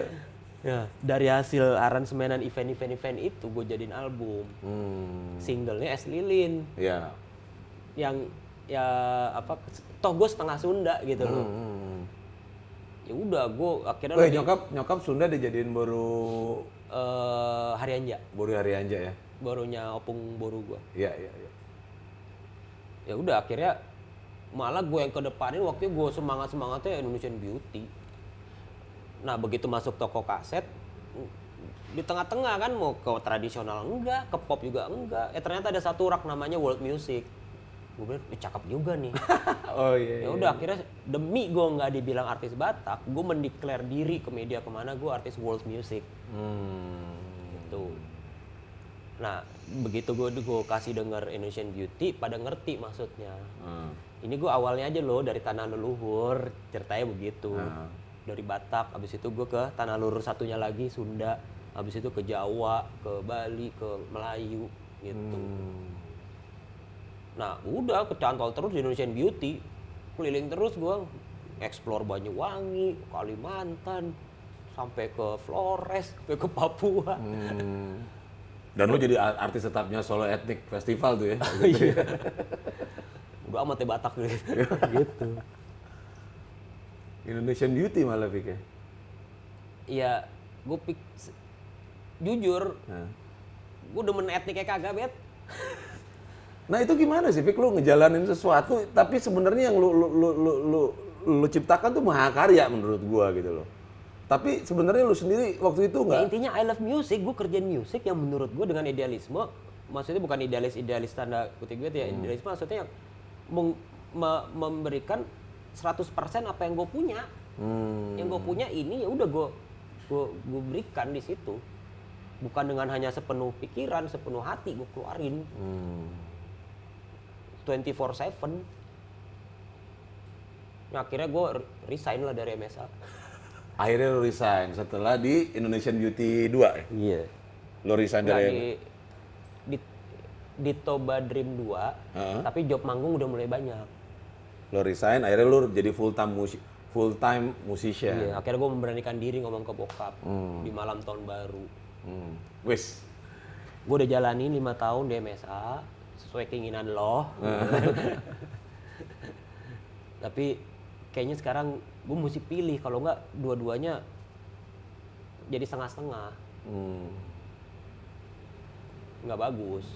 Ya, dari hasil aransemenan event itu gue jadiin album. Singlenya Es Lilin. Iya. Yang toh gue setengah Sunda gitu loh. Ya udah gue akhirnya nyokap Sunda dijadiin baru Harianja. Boru Harianja ya. Barunya opung boru gue. Iya. Ya udah akhirnya malah gue yang kedepanin waktu itu gue semangatnya Indonesian Beauty. Nah begitu masuk toko kaset, di tengah-tengah kan mau ke tradisional enggak, ke pop juga enggak. Ternyata ada satu rak namanya World Music. Gue bilang, cakep juga nih. Oh iya. Ya udah akhirnya demi gue nggak dibilang artis Batak, gue mendeklar diri ke media kemana gue artis World Music. Gitu. Nah begitu gue kasih denger Indonesian Beauty, pada ngerti maksudnya. Ini gue awalnya aja loh dari tanah leluhur, ceritanya begitu. Dari Batak, habis itu gue ke tanah lurus satunya lagi Sunda, habis itu ke Jawa, ke Bali, ke Melayu gitu. Nah udah kecantol terus di Indonesian Beauty, keliling terus gue, explore Banyuwangi, Kalimantan, sampai ke Flores, sampai ke Papua. Dan lu jadi artis tetapnya Solo Ethnic Festival tuh ya? Iya. Udah amat ya Batak gitu. Indonesian Beauty malah Vic ya? Iya, jujur, Nah. gue demen etnik kayak kagak, Bet. Nah itu gimana sih Vic, lu ngejalanin sesuatu tapi sebenarnya yang lu ciptakan tuh mahakarya menurut gua gitu loh. Tapi sebenarnya lu sendiri waktu itu Ya, nggak? intinya I love music, gue kerjain musik yang menurut gue dengan idealisme, maksudnya bukan idealis tanda kutip gitu ya, idealisme maksudnya yang memberikan 100% apa yang gue punya. Yang gue punya ini ya udah gue berikan di situ. Bukan dengan hanya sepenuh pikiran, sepenuh hati gue keluarin. 24/7. Nah, akhirnya gue resign lah dari MSA. Akhirnya lu resign setelah di Indonesian Beauty 2 ya? Iya. Lu resign Nggak, dari... di Toba Dream 2, tapi job manggung udah mulai banyak. Lu resign, akhirnya lu jadi full time musician. Iya, akhirnya gue memberanikan diri ngomong ke bokap di malam tahun baru. Wis. Gue udah jalani 5 tahun di MSA sesuai keinginan lo. Tapi kayaknya sekarang gue mesti pilih, kalau nggak dua-duanya jadi setengah-setengah. Nggak bagus.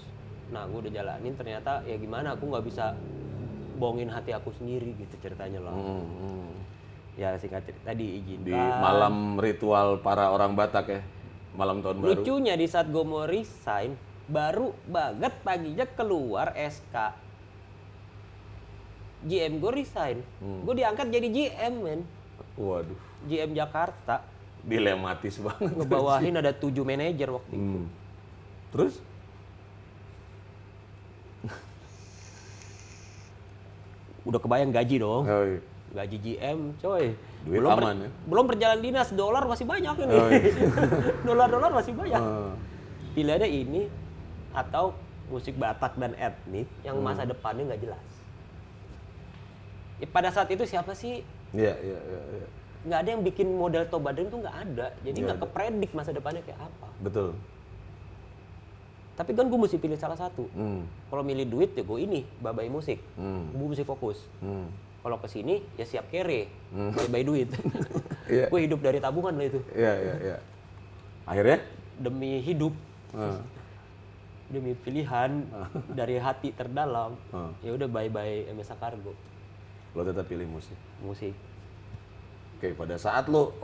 Nah, gue udah jalanin, ternyata ya gimana, aku nggak bisa bohongin hati aku sendiri gitu ceritanya loh. Ya singkat cerita diizinkan. Di malam ritual para orang Batak ya, malam tahun baru. Lucunya di saat gue mau resign, baru banget paginya keluar SK. GM gue resign, gue diangkat jadi GM men. Waduh, GM Jakarta. dilematis banget. Ngebawahin ada 7 manajer waktu itu. Terus? Udah kebayang gaji dong. Oh, iya. Gaji GM coy. Duit aman ya? Belum perjalanan dinas, dolar masih banyak ini. Oh, iya. Dolar-dolar masih banyak. Pilihannya ini atau musik Batak dan etnik yang masa depannya nggak jelas. Pada saat itu siapa sih? Iya. Nggak ada yang bikin model Toba Dream tuh nggak ada. Jadi Nggak nggak kepredik masa depannya kayak apa. Betul. Tapi kan gue mesti pilih salah satu. Kalau milih duit ya gue ini, babai musik. Gue mesti fokus. Kalau ke sini ya siap kere, bye duit. Iya. Gue hidup dari tabungan lah itu. Iya. Akhirnya? Demi hidup, demi pilihan dari hati terdalam. Ya udah bye MSA Kargo. Lo tetap pilih musik. Musik. Oke, pada saat lo,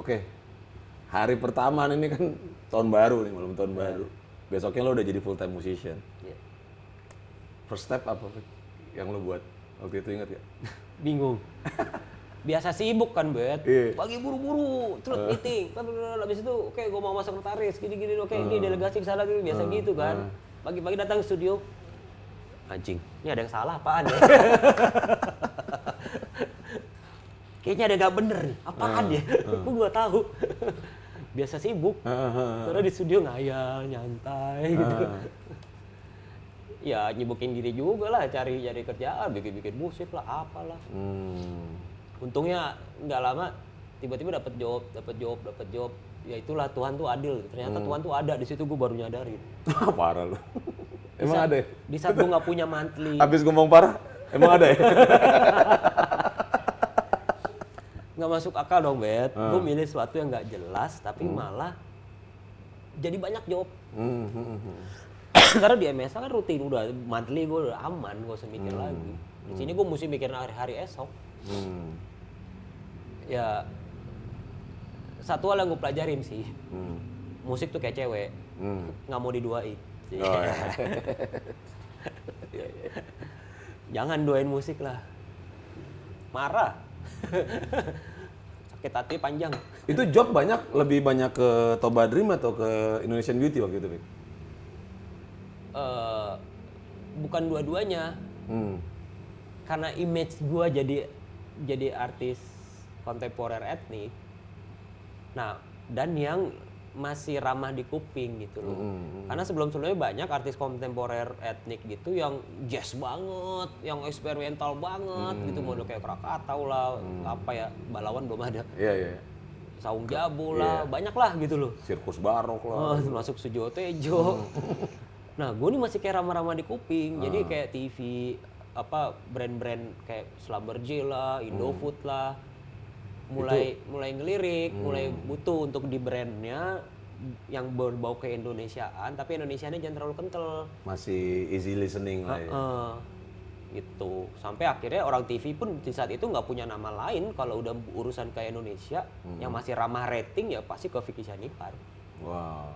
hari pertama ini kan tahun baru nih, malam tahun baru. Besoknya lo udah jadi full time musician. Yeah. First step apa Fik, yang lo buat waktu itu, ingat gak? Bingung. Biasa sibuk kan, Bet. Iya. Pagi buru-buru, terus meeting. Habis itu, oke, gue mau masuk notaris, gini-gini, oke, ini delegasi ke sana, biasa gitu kan. Pagi-pagi datang ke studio, anjing, ini ada yang salah apaan ya? Kayaknya ada gak bener nih, apaan ya? Gue gak tahu. Biasa sibuk, karena di studio ngayal, nyantai gitu. Ya nyibukin diri juga lah, cari kerjaan, bikin musik lah, apalah. Untungnya nggak lama, tiba-tiba dapat job. Ya itulah Tuhan tuh adil. Ternyata Tuhan tuh ada di situ, gue baru nyadarin. Parah lo. Emang ada ya? Di saat gue nggak punya monthly, Habis ngomong parah, emang ada ya? nggak masuk akal dong, Bet. Gue milih sesuatu yang nggak jelas, tapi malah jadi banyak job. Karena di MSA kan rutin, udah monthly gue udah aman, gak usah mikir lagi. Di sini gue mesti mikirin hari-hari esok. Ya satu hal yang gue pelajarin sih, musik tuh kayak cewek, nggak mau diduain. Oh, ya. Jangan duain musik lah, marah. Sakit hati panjang. Itu job lebih banyak ke Toba Dream atau ke Indonesian Beauty waktu itu, Fik? Bukan dua-duanya. Karena image gue jadi artis kontemporer etnik, Nah, dan yang masih ramah di kuping gitu loh. Karena sebelum-sebelumnya banyak artis kontemporer etnik gitu yang jazz banget, yang eksperimental banget gitu, model kayak Krakatau lah, apa ya, Balawan belum ada. Iya, iya. Saung Jabu lah, banyak lah gitu loh. Sirkus barok lah. Masuk Sujo Tejo. Nah, gue nih masih kayak ramah-ramah di kuping. Jadi kayak TV, apa brand-brand kayak Slumberjee lah, Indofood lah, mulai ngelirik, mulai butuh untuk di brandnya yang berbau ke Indonesiaan, tapi Indonesianya jangan terlalu kental. Masih easy listening lah ya. Gitu. Sampai akhirnya orang TV pun di saat itu nggak punya nama lain kalau udah urusan kayak Indonesia yang masih ramah rating ya pasti ke Vicky Shanipar. Wow.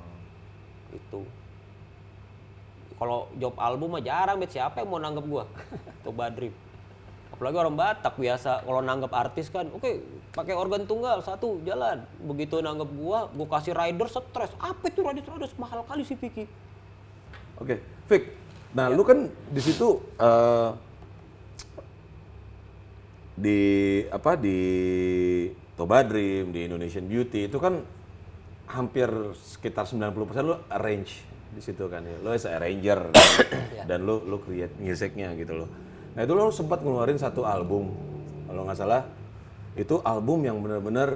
Itu. Kalau job album mah jarang, bet siapa yang mau nanggep gua? Toba Dream. Apalagi orang Batak biasa kalau nanggep artis kan, oke, pakai organ tunggal satu jalan. Begitu nanggep gua kasih rider stres. Apa itu rider mahal kali sih Vicky? Oke, Vic. Nah, lu kan di situ di Toba Dream, di Indonesian Beauty itu kan hampir sekitar 90% lu arrange di situ kan ya. Lu as a arranger dan lu create musicnya gitu loh. Nah, itu lu sempat ngeluarin satu album kalau nggak salah. Itu album yang benar-benar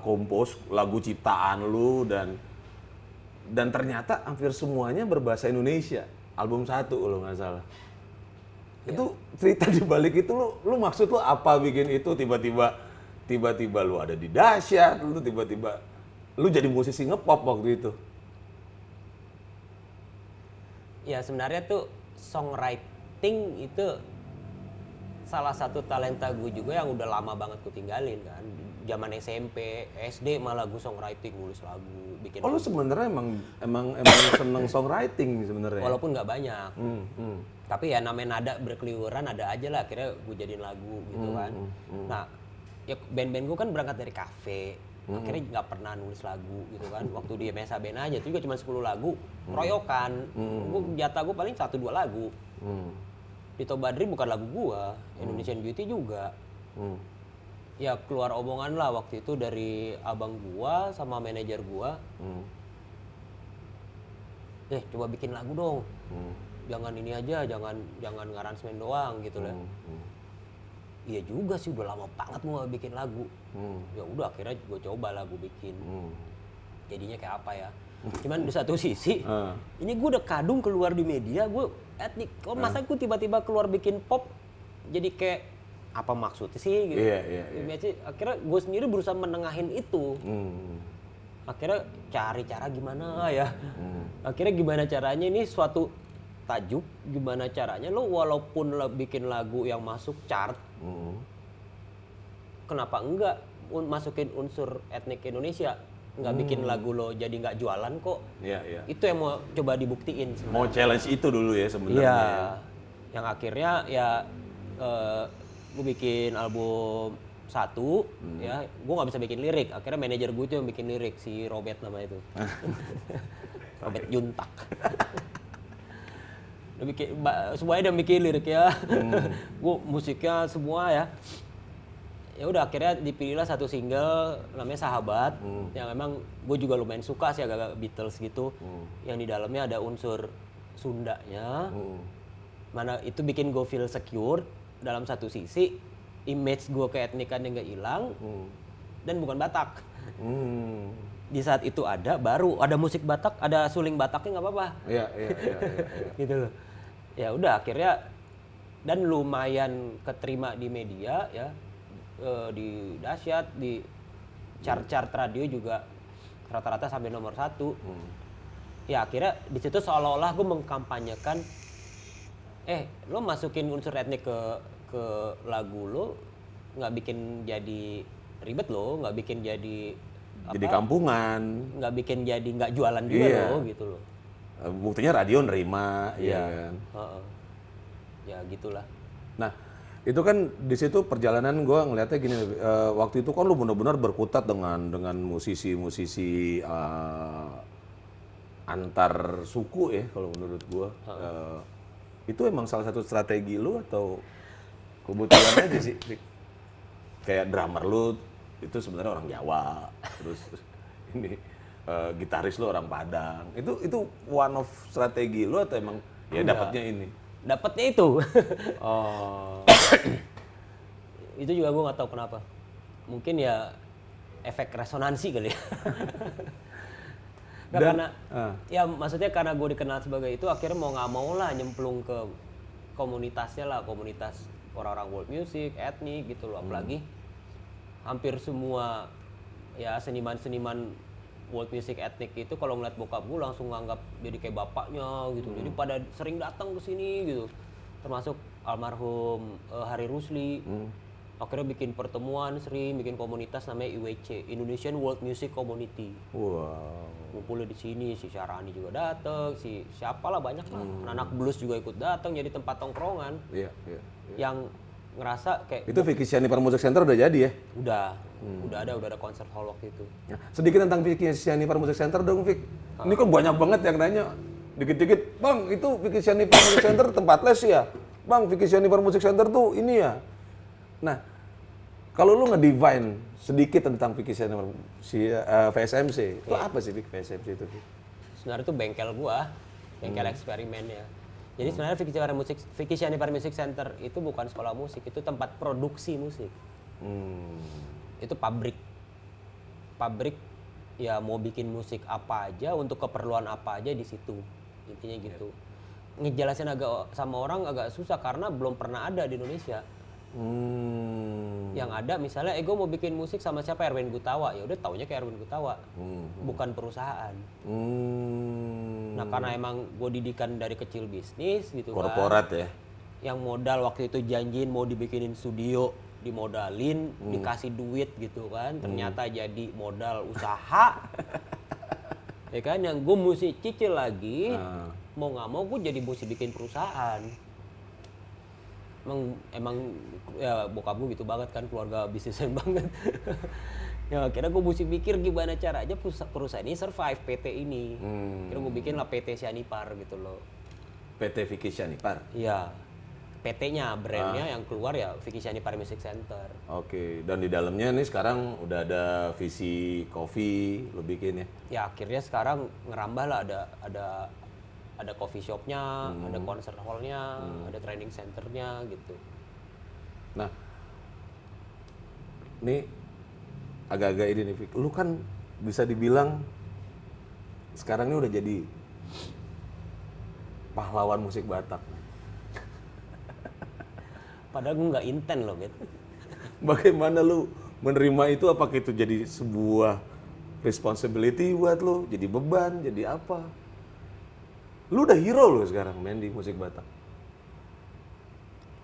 kompos lagu ciptaan lu dan ternyata hampir semuanya berbahasa Indonesia. Album satu kalau nggak salah. Itu cerita di balik itu lu maksud lu apa bikin itu tiba-tiba lu ada di Dahsyat, lu tiba-tiba lu jadi musisi ngepop waktu itu. Ya sebenarnya tuh songwriting itu salah satu talenta gue juga yang udah lama banget gue tinggalin kan. Zaman SMP, SD malah gue songwriting, nulis lagu, bikin. Oh, lu sebenarnya emang seneng songwriting sebenarnya. Walaupun nggak banyak. Tapi ya namanya nada berkeliuran ada aja lah, akhirnya gue jadiin lagu gitu kan. Nah, ya band-band gue kan berangkat dari kafe. Akhirnya nggak pernah nulis lagu gitu kan. Waktu di Mesa Band aja itu juga cuma 10 lagu, royokan. Jatah gue paling 1-2 lagu. Di Toba Dream bukan lagu gua, Indonesian Beauty juga. Ya keluar omongan lah waktu itu dari abang gua sama manajer gua. Coba bikin lagu dong. Jangan ini aja, jangan ngaransemen doang gitu lah. Iya juga sih, udah lama banget gua bikin lagu. Ya udah akhirnya gua coba lagu bikin. Jadinya kayak apa ya? Cuman di satu sisi, ini gue udah kadung keluar di media, gue etnik. Kok masa gue tiba-tiba keluar bikin pop, jadi kayak apa maksudnya sih? Gitu. Iya. Akhirnya gue sendiri berusaha menengahin itu. Akhirnya cari cara gimana ya? Akhirnya gimana caranya ini suatu tajuk, gimana caranya lo walaupun lo bikin lagu yang masuk chart, kenapa enggak masukin unsur etnik Indonesia? Nggak bikin lagu lo jadi nggak jualan kok. Iya. Itu yang mau coba dibuktiin sebenarnya. Mau challenge itu dulu ya sebenarnya. Iya. Yang akhirnya ya gue bikin album satu, ya gue nggak bisa bikin lirik. Akhirnya manajer gue itu yang bikin lirik, si Robert namanya itu. Robert Juntak. Dia bikin, semuanya dia bikin lirik ya. Gue musiknya semua ya. Ya udah akhirnya dipilihlah satu single namanya Sahabat yang memang gue juga lumayan suka sih, agak Beatles gitu, yang di dalamnya ada unsur Sundanya, mana itu bikin gue feel secure dalam satu sisi, image gue keetnikan yang gak hilang dan bukan Batak. Di saat itu baru ada musik Batak, ada suling Bataknya nggak apa-apa. Iya. Gitu loh. Ya udah akhirnya dan lumayan keterima di media ya. Di Dahsyat, di chart radio juga rata-rata sampai nomor 1. Ya akhirnya di situ seolah-olah gue mengkampanyekan, lo masukin unsur etnik ke lagu lo, nggak bikin jadi ribet lo, nggak bikin jadi kampungan, nggak bikin jadi nggak jualan juga lo gitu loh. Buktinya radio nerima, ya kan. Ya gitulah. Nah, itu kan di situ perjalanan gue ngeliatnya gini, waktu itu kan lu benar-benar berkutat dengan musisi-musisi antar suku ya kalau menurut gue. Itu emang salah satu strategi lu atau kebetulan aja sih? Kayak drummer lu itu sebenarnya orang Jawa, terus ini gitaris lo orang Padang. Itu one of strategi lo atau emang ya dapatnya ini? Dapatnya itu. Oh. Itu juga gue nggak tahu kenapa. Mungkin ya efek resonansi kali ya. Nggak, karena ya maksudnya karena gue dikenal sebagai itu, akhirnya mau nggak mau lah nyemplung ke komunitasnya lah, komunitas orang-orang world music, etnik gitu loh. Apalagi hampir semua ya seniman-seniman world music etnik itu kalau ngeliat bokap gue langsung nganggap jadi kayak bapaknya gitu. Jadi pada sering datang ke sini gitu. Termasuk almarhum Hari Rusli. Akhirnya bikin pertemuan, sering bikin komunitas namanya IWC, Indonesian World Music Community. Wow. Ngumpulnya di sini, si Syarani juga datang, si siapalah banyak lah. Anak blues juga ikut datang, jadi tempat tongkrongan. Iya. Yang ngerasa kayak Itu Vicky Sianipar Music Center udah jadi ya? udah ada concert hall waktu itu. Nah, sedikit tentang Vicky Sianipar Music Center dong, Vic. Ini kan banyak banget yang nanya. Dikit-dikit, Bang, itu Vicky Sianipar Music Center tempat les ya? Bang, Vicky Sianipar Music Center tuh ini ya? Nah, kalau lu nge-divine sedikit tentang Vicky Sianipar VSMC, itu apa sih Vic VSMC itu? Sebenarnya itu bengkel gua, bengkel eksperimen ya. Jadi sebenarnya Vicky Sianipar Music Center itu bukan sekolah musik, itu tempat produksi musik. Itu pabrik ya, mau bikin musik apa aja untuk keperluan apa aja di situ, intinya gitu. Ngejelasin agak sama orang agak susah karena belum pernah ada di Indonesia. Yang ada misalnya gue mau bikin musik sama siapa, Erwin Gutawa, ya udah taunya kayak Erwin Gutawa, bukan perusahaan. Nah karena emang gue didikan dari kecil bisnis gitu Korporat kan, ya? yang modal waktu itu janjiin mau dibikinin studio, dimodalin, dikasih duit gitu kan, ternyata jadi modal usaha. Ya kan, yang gue mesti cicil lagi, mau nggak mau gue jadi mesti bikin perusahaan. Emang ya bokap gue gitu banget kan, keluarga bisnismen banget. Ya akhirnya gue mesti pikir gimana caranya perusahaan ini survive, PT ini. Akhirnya gue bikin lah PT Sianipar gitu loh. PT Vicky Sianipar? Iya, PT-nya, brandnya yang keluar ya Vicky Sianipar Music Center. Oke, dan di dalamnya nih sekarang udah ada visi coffee lo bikin ya? Ya akhirnya sekarang ngerambah lah, ada coffee shopnya, ada concert hallnya, ada training centernya gitu. Nah, ini agak-agak ini nih, Vic. Lu kan bisa dibilang sekarang ini udah jadi pahlawan musik Batak. Padahal gue nggak inten loh, gitu. Bagaimana lu menerima itu? Apakah itu jadi sebuah responsibility buat lu? Jadi beban? Jadi apa? Lu udah hero lu sekarang main di musik Batak.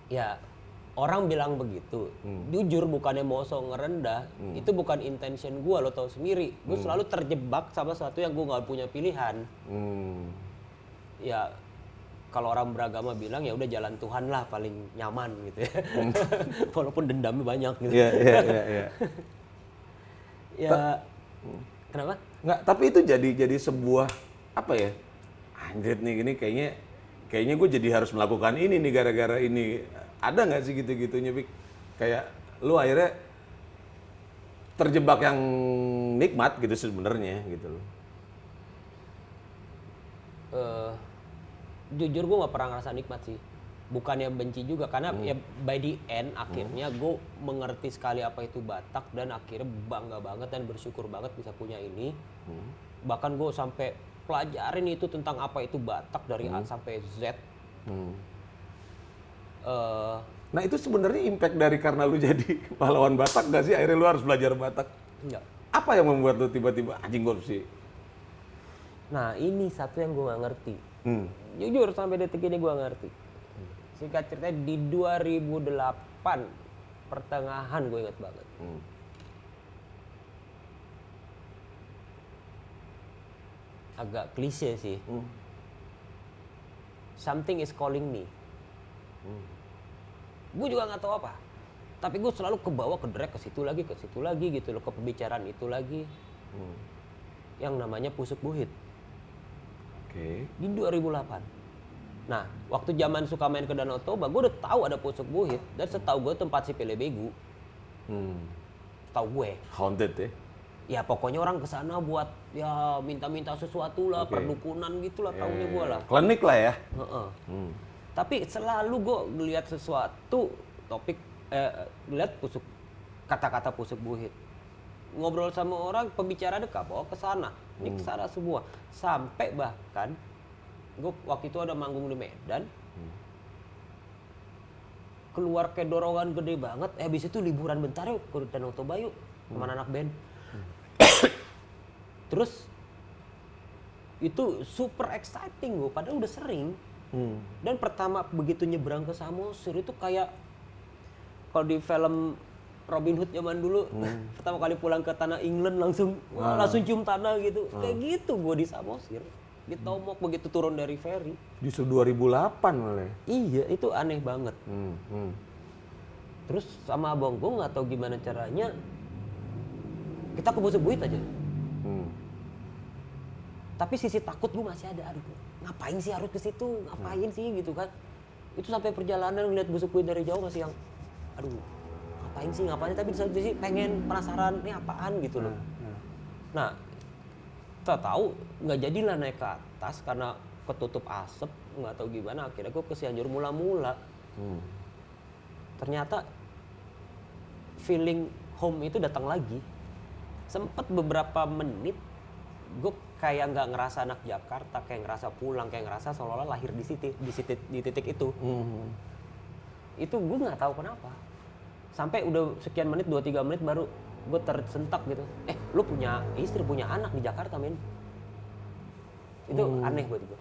Ya orang bilang begitu. Jujur bukannya mau sok ngerendah, itu bukan intention gue, lo tau sendiri. Gue selalu terjebak sama sesuatu yang gue nggak punya pilihan. Ya kalau orang beragama bilang ya udah jalan Tuhan lah paling nyaman gitu ya. Walaupun dendamnya banyak gitu. Iya. Ya kenapa? Nggak, tapi itu jadi sebuah apa ya? Anjir nih, ini kayaknya gue jadi harus melakukan ini nih gara-gara ini. Ada nggak sih gitu-gitunya, Vic? Kayak lu akhirnya terjebak yang nikmat gitu sebenarnya gitu loh. Jujur gue nggak pernah ngerasa nikmat sih. Bukannya benci juga, karena ya by the end akhirnya gue mengerti sekali apa itu Batak, dan akhirnya bangga banget dan bersyukur banget bisa punya ini. Bahkan gue sampai pelajarin itu tentang apa itu Batak dari A sampai Z. Nah itu sebenarnya impact dari karena lu jadi pahlawan Batak gak sih? Akhirnya lu harus belajar Batak. Enggak. Apa yang membuat lu tiba-tiba anjing gue sih? Nah ini satu yang gue nggak ngerti. Jujur sampai detik ini gue ngerti. Singkat cerita di 2008 pertengahan gue ingat banget. Agak klise sih. Something is calling me. Gue juga nggak tahu apa. Tapi gue selalu kebawa ke drag ke situ lagi gitu loh, ke pembicaraan itu lagi. Yang namanya Pusuk Buhit. Oke. Di 2008. Nah, waktu zaman suka main ke Danau Toba, gue udah tahu ada Pusuk Buhit, dan setahu gue tempat si Pele Begu. tahu gue. Haunted ya? Ya pokoknya orang kesana buat ya minta-minta sesuatu lah, perdukunan gitulah, taunya gue lah. Klinik lah ya? Heeh. Tapi selalu gue ngeliat sesuatu topik, ngeliat kata-kata pusuk buhit. Ngobrol sama orang, pembicara dekat bawa ke sana, ini ke sana semua. Sampai bahkan gue waktu itu ada manggung di Medan, keluar kayak dorongan gede banget. Habis itu liburan bentar yuk ke Danau Toba yuk sama anak band. Terus itu super exciting gue, padahal udah sering. Dan pertama begitu nyebrang ke Samosir itu kayak kalau di film Robin Hood zaman dulu, pertama kali pulang ke tanah England langsung cium tanah gitu. Kayak gitu gue di Samosir. Di Tomok begitu turun dari ferry. Justru 2008 malah. Iya, itu aneh banget. Terus sama abang gue nggak tahu gimana caranya, kita ke Pusuk Buhit aja. Tapi sisi takut gue masih ada. Aduh, ngapain sih harus ke situ? Ngapain sih gitu kan? Itu sampai perjalanan ngeliat Pusuk Buhit dari jauh masih yang, aduh, ngapain? Tapi di satu sisi pengen penasaran, ini apaan gitu loh. Nah, tak tahu nggak jadilah naik ke atas karena ketutup asap, nggak tahu gimana. Akhirnya gue ke Cianjur mula-mula. Ternyata feeling home itu datang lagi. Sempet beberapa menit gue kayak nggak ngerasa anak Jakarta, kayak ngerasa pulang, kayak ngerasa seolah-olah lahir di titik itu. Itu gue nggak tahu kenapa. Sampai udah sekian menit, 2-3 menit baru gue tersentak gitu. Lu punya istri, punya anak di Jakarta, men. Itu aneh buat gue.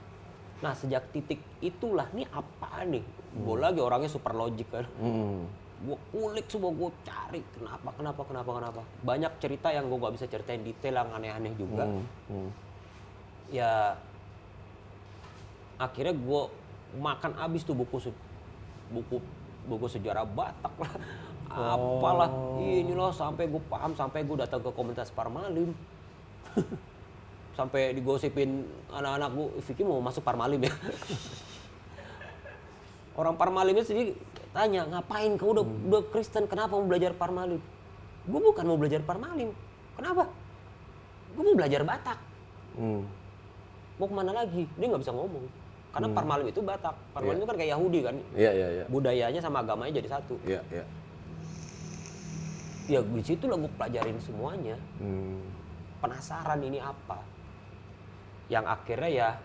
Nah, sejak titik itulah, nih apaan nih? Gue lagi orangnya super logik kan. Gue kulik semua, gue cari kenapa. Banyak cerita yang gue gak bisa ceritain detail, yang aneh-aneh juga. Ya, akhirnya gue makan abis tuh buku sejarah Batak lah. Apalah, inilah sampai gue paham, sampai gue datang ke komunitas Parmalim. Sampai digosipin anak-anak gue, Vicky mau masuk Parmalim ya. Orang Parmalimnya sendiri tanya, ngapain kau udah Kristen, kenapa mau belajar Parmalim? Gue bukan mau belajar Parmalim. Kenapa? Gue mau belajar Batak. Mau kemana lagi? Dia nggak bisa ngomong. Karena Parmalim itu Batak. Parmalim itu kan kayak Yahudi kan. Iya. Budayanya sama agamanya jadi satu. Iya. Ya di situ lah gue pelajarin semuanya. Penasaran ini apa. Yang akhirnya ya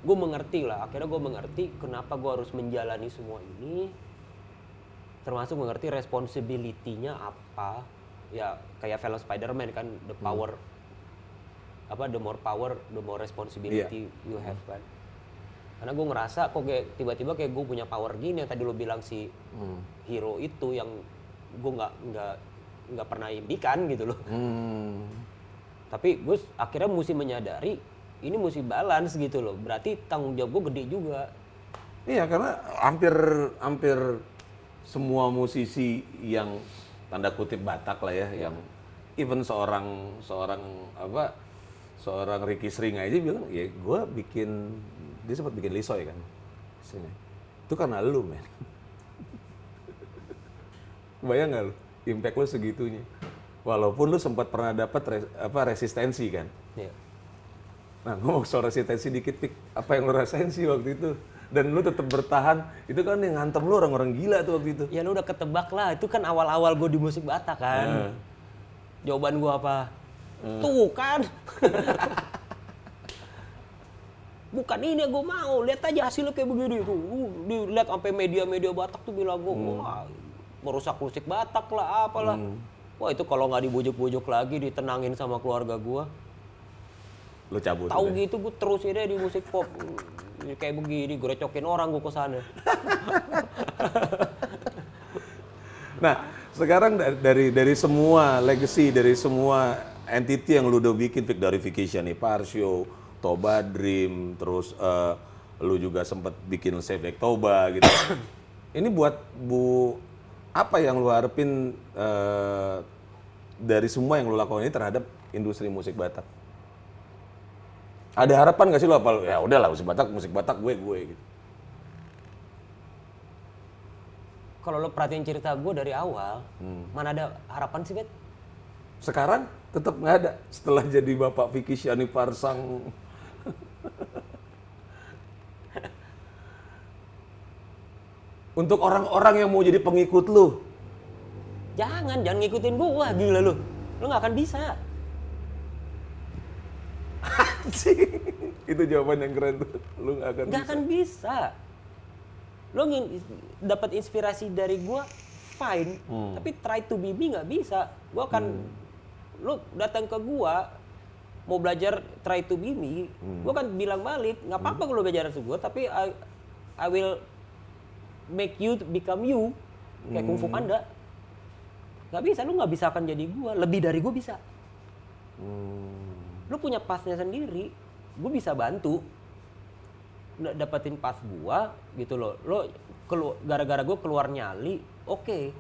gue mengerti lah. Akhirnya gue mengerti kenapa gue harus menjalani semua ini. Termasuk mengerti responsibility-nya apa. Ya kayak film Spider-Man kan, the power, the more power, the more responsibility you have kan. Karena gue ngerasa kok kayak tiba-tiba kayak gue punya power gini yang tadi lo bilang si hero itu yang gue nggak pernah impikan gitu loh. Tapi gue akhirnya mesti menyadari ini mesti balance gitu loh. Berarti tanggung jawab gue gede juga. Iya, karena hampir semua musisi yang tanda kutip Batak lah ya, yang even seorang Ricky Sring aja bilang, ya gue dia sempat bikin Lisoy kan. Itu karena lu, men. Bayang nggak lu? Impact lu segitunya. Walaupun lu sempat pernah dapat resistensi kan. Iya. Nah, ngomong soal resistensi dikit, Pik. Apa yang lu rasain sih waktu itu? Dan lu tetap bertahan, itu kan yang ngantem lu orang-orang gila tuh waktu itu. Ya lu udah ketebak lah, itu kan awal-awal gue di musik Batak kan. Jawaban gue apa? Tuh kan. Bukan ini yang gue mau, lihat aja hasilnya kayak begini tuh. Dilihat sampai media-media Batak tuh bilang gue, wah merusak musik Batak lah, apalah. Wah itu kalau nggak dibujuk-bujuk lagi, ditenangin sama keluarga gue. Lu cabut. Tahu gitu gue terusin deh di musik pop. Kayak begini, gue recokin orang gue kesana. Nah, sekarang dari semua legacy, dari semua entity yang lu udah bikin, Vic, dari Vacation nih, Parsio, Toba Dream, terus lu juga sempat bikin Save Lake Toba gitu. Ini buat apa yang lu harapin dari semua yang lu lakukan ini terhadap industri musik Batak? Ada harapan nggak sih lo, apa ya udahlah musik Batak gue gitu. kalau lo perhatiin cerita gue dari awal, mana ada harapan sih, Bet? Sekarang tetap nggak ada setelah jadi Bapak Vicky Syanipar sang untuk orang-orang yang mau jadi pengikut lu. Jangan ngikutin gua, gila lu. Lu nggak akan bisa. Anjing. Itu jawaban yang keren tuh. Lu nggak akan Nggak bisa. akan bisa. Lu dapat inspirasi dari gua, fine. Tapi try to be me nggak bisa. Gua akan, lu datang ke gua, mau belajar try to be me, gua kan bilang balik, nggak apa-apa kalau belajar sama gua, tapi I will make you become you. Kayak Kung Fu Panda. Nggak bisa, lu nggak bisa akan jadi gua. Lebih dari gua bisa. Lu punya pasnya sendiri, gua bisa bantu dapetin pas gua gitu loh. Lo gara-gara gua keluar nyali, oke.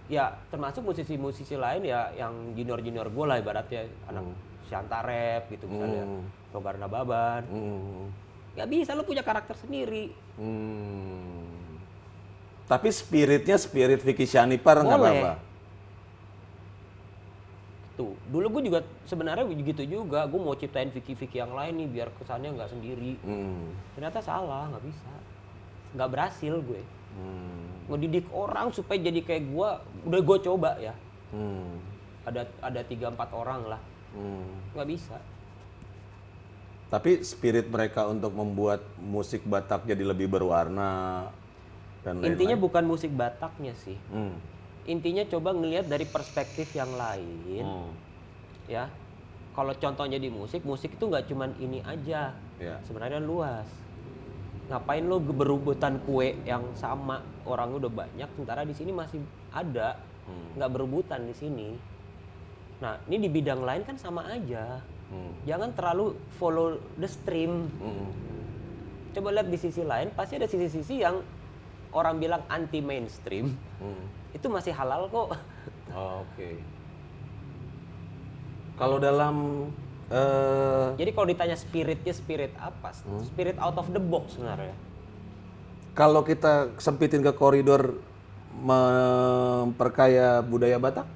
Ya termasuk musisi-musisi lain ya yang junior-junior gua lah ibaratnya anak Shanta Rap gitu misalnya, Rogarna Baban. Nggak bisa, lo punya karakter sendiri. Tapi spiritnya spirit Vicky Syanipar nggak Boleh. apa-apa. Tuh, dulu gue juga sebenarnya begitu juga. Gue mau ciptain Vicky yang lain nih biar kesannya nggak sendiri. Ternyata salah, nggak bisa. Nggak berhasil gue. Ngedidik orang supaya jadi kayak gue, udah gue coba ya. Ada 3-4 orang lah. Nggak bisa. Tapi spirit mereka untuk membuat musik Batak jadi lebih berwarna dan lain-lain. Intinya bukan musik Bataknya sih. Intinya coba ngelihat dari perspektif yang lain. Ya. Kalau contohnya di musik itu nggak cuman ini aja. Ya. Sebenarnya luas. Ngapain lo berebutan kue yang sama, orang udah banyak, sementara di sini masih ada, nggak berebutan di sini. Nah, ini di bidang lain kan sama aja. Jangan terlalu follow the stream. Coba lihat di sisi lain, pasti ada sisi-sisi yang orang bilang anti mainstream. Itu masih halal kok. Oke. Kalau dalam Jadi kalau ditanya spiritnya spirit apa? Spirit out of the box sebenarnya. kalau kita sempitin ke koridor memperkaya budaya Batak?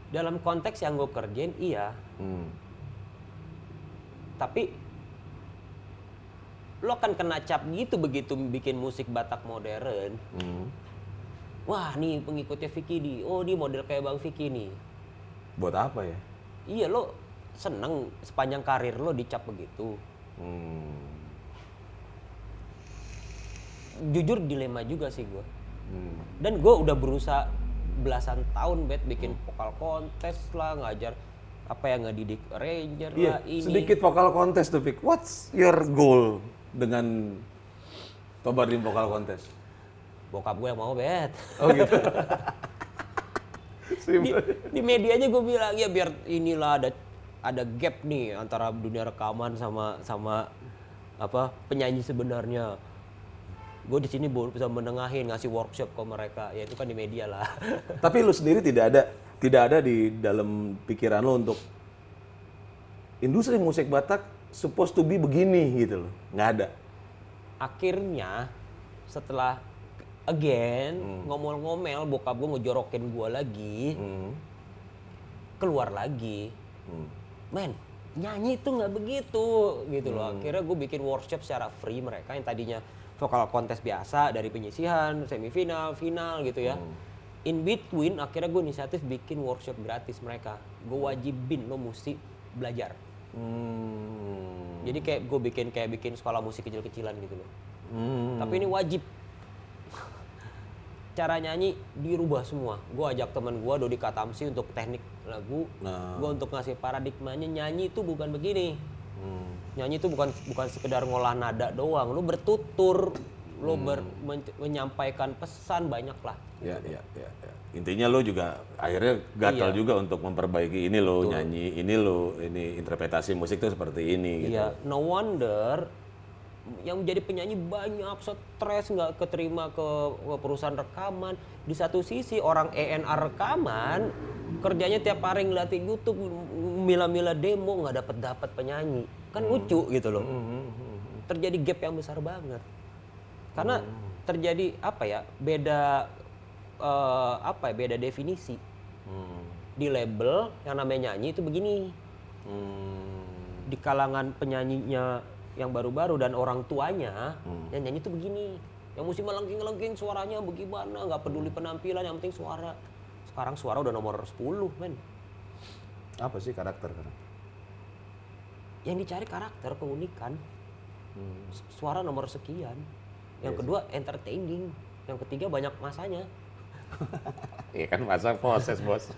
Dalam konteks yang gue kerjain iya. Tapi lo kan kena cap gitu begitu bikin musik Batak modern. Wah nih pengikutnya Vicky nih, oh dia model kayak Bang Vicky nih. Buat apa ya? Iya lo seneng sepanjang karir lo dicap begitu. Jujur dilema juga sih gue. Dan gue udah berusaha belasan tahun bikin vokal kontes lah, ngajar apa yang ngedidik arranger lah ini. Sedikit vokal kontes tuh, Vic. What's your goal dengan Tobar di vokal kontes? Bokap gue yang mau Bet. Oh gitu. di medianya gue bilang ya biar inilah ada gap nih antara dunia rekaman sama apa penyanyi sebenarnya. Gue di sini bisa menengahin, ngasih workshop ke mereka, ya itu kan di media lah. Tapi lu sendiri tidak ada di dalam pikiran lo untuk industri musik Batak supposed to be begini gitu loh, nggak ada. Akhirnya setelah ngomel-ngomel bokap gue ngejorokin gue lagi, keluar lagi, men nyanyi itu nggak begitu gitu loh. Akhirnya gue bikin workshop secara free mereka yang tadinya vokal kontes biasa dari penyisihan, semifinal, final gitu ya. In between akhirnya gue inisiatif bikin workshop gratis mereka. Gue wajibin lo mesti belajar. Jadi kayak gue bikin sekolah musik kecil-kecilan gitu loh. Tapi ini wajib. Cara nyanyi dirubah semua. Gue ajak teman gue Dodi Katamsi untuk teknik lagu. Gue untuk ngasih paradigmanya nyanyi itu bukan begini. Nyanyi itu bukan sekedar ngolah nada doang. Lu bertutur, lu menyampaikan pesan banyak lah. Ya. Intinya lo juga akhirnya gatal juga untuk memperbaiki ini lo nyanyi, ini interpretasi musik tuh seperti ini gitu. Iya, no wonder yang menjadi penyanyi banyak stres, nggak keterima ke perusahaan rekaman. Di satu sisi orang ENR rekaman kerjanya tiap hari ngeliatin YouTube, mila-mila demo, nggak dapat penyanyi, kan lucu gitu loh. Terjadi gap yang besar banget. Karena terjadi apa ya, beda definisi. Di label yang namanya nyanyi itu begini. Di kalangan penyanyinya yang baru-baru dan orang tuanya yang nyanyi itu begini. Yang mesti melengking-lengking suaranya bagaimana, nggak peduli penampilan, yang penting suara. Sekarang suara udah nomor 10, men. Apa sih karakter? Yang dicari karakter, keunikan. Suara nomor sekian. Yang kedua entertaining. Yang ketiga banyak masanya. Iya kan masa proses bos.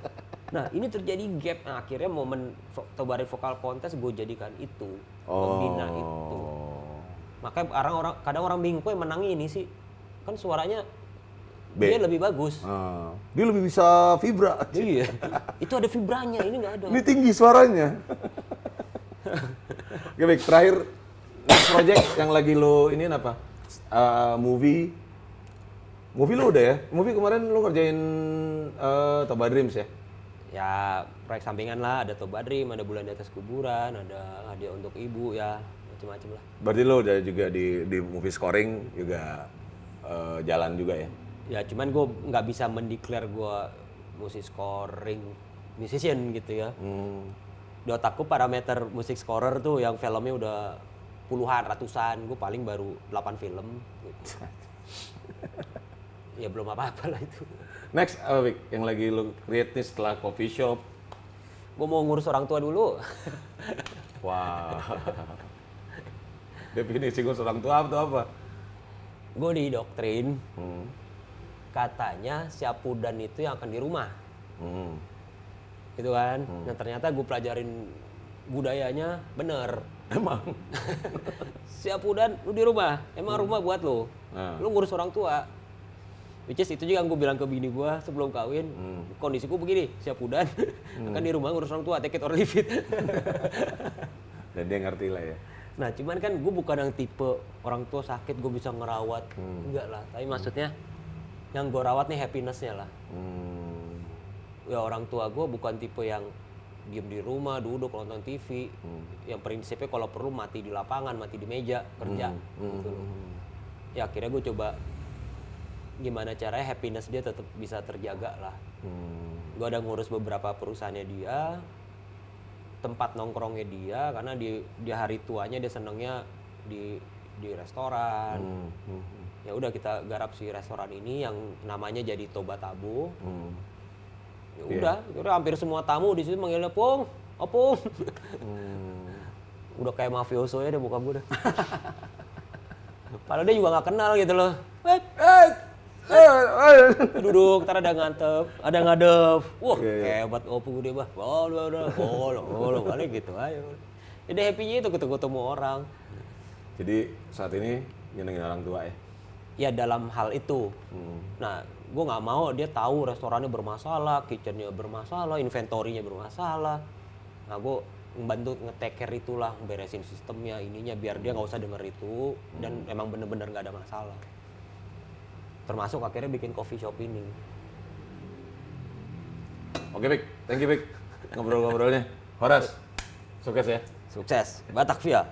Nah ini terjadi gap. Nah, akhirnya momen Tobari Vokal Contest gue jadikan itu. Oh. Membina itu. Makanya kadang orang bingung, kok yang menang ini sih? Kan suaranya dia lebih bagus. Dia lebih bisa vibra. Iya. Itu ada vibranya, ini nggak ada. Ini tinggi suaranya. Oke, baik. Terakhir, next project yang lagi lo ini apa? Movie lo udah ya? Movie kemarin lo ngerjain Toba Dreams ya? Ya proyek sampingan lah, ada Toba Dream, ada Bulan di Atas Kuburan, ada Hadiah Untuk Ibu ya, macam-macam lah. Berarti lo udah juga di movie scoring juga jalan juga ya? Ya cuman gue nggak bisa mendeklar gue musik scoring musician gitu ya. Di otakku parameter musik scorer tuh yang filmnya udah puluhan, ratusan, gue paling baru 8 film. Gitu. Ya belum apa-apa lah itu. Next, Vic, yang lagi lo create nih setelah coffee shop. Gue mau ngurus orang tua dulu. Wah. Definisi gue orang tua atau apa? Gue didoktrin. Katanya Syapudan itu yang akan di rumah. Gitu kan. Nah ternyata gue pelajarin budayanya bener. Emang? Syapudan lu di rumah. Emang rumah buat lu. Lu ngurus orang tua. Which is itu juga yang gue bilang ke bini gue sebelum kawin, kondisiku begini, Syapudan akan di rumah ngurus orang tua, take it or leave it. Dan dia ngerti lah ya. Nah cuman kan gue bukan yang tipe orang tua sakit gue bisa ngerawat, enggak lah. Tapi maksudnya yang gue rawat nih happiness-nya lah. Ya orang tua gue bukan tipe yang diem di rumah, duduk nonton TV. Yang prinsipnya kalau perlu mati di lapangan, mati di meja, kerja. Gitu. Ya akhirnya gue coba gimana caranya happiness dia tetap bisa terjaga lah. Gue ada ngurus beberapa perusahaannya dia, tempat nongkrongnya dia, karena di hari tuanya dia senengnya di restoran. Ya udah kita garap si restoran ini yang namanya jadi Toba Tabu. Ya udah hampir semua tamu di situ manggilnya Pung, Opung. Udah kayak mafioso ya deh muka gue deh. Padahal dia juga nggak kenal gitu loh. Duduk, ntar ada ngantep, ada ngadep. Wah, hebat Opung dia bah. Udah, balik gitu aja. Jadi happy-nya itu ketemu orang. Jadi saat ini nyenengin orang tua ya? Ya dalam hal itu. Nah, gue nggak mau dia tahu restorannya bermasalah, kitchennya bermasalah, inventory-nya bermasalah. Nah, gue membantu nge-take care itulah, beresin sistemnya, ininya, biar dia nggak usah denger itu. Dan emang bener-bener nggak ada masalah. Termasuk akhirnya bikin coffee shop ini. Oke, Vic. Thank you, Vic. Ngobrol-ngobrolnya. Horas, sukses ya. Sukses. Batavia.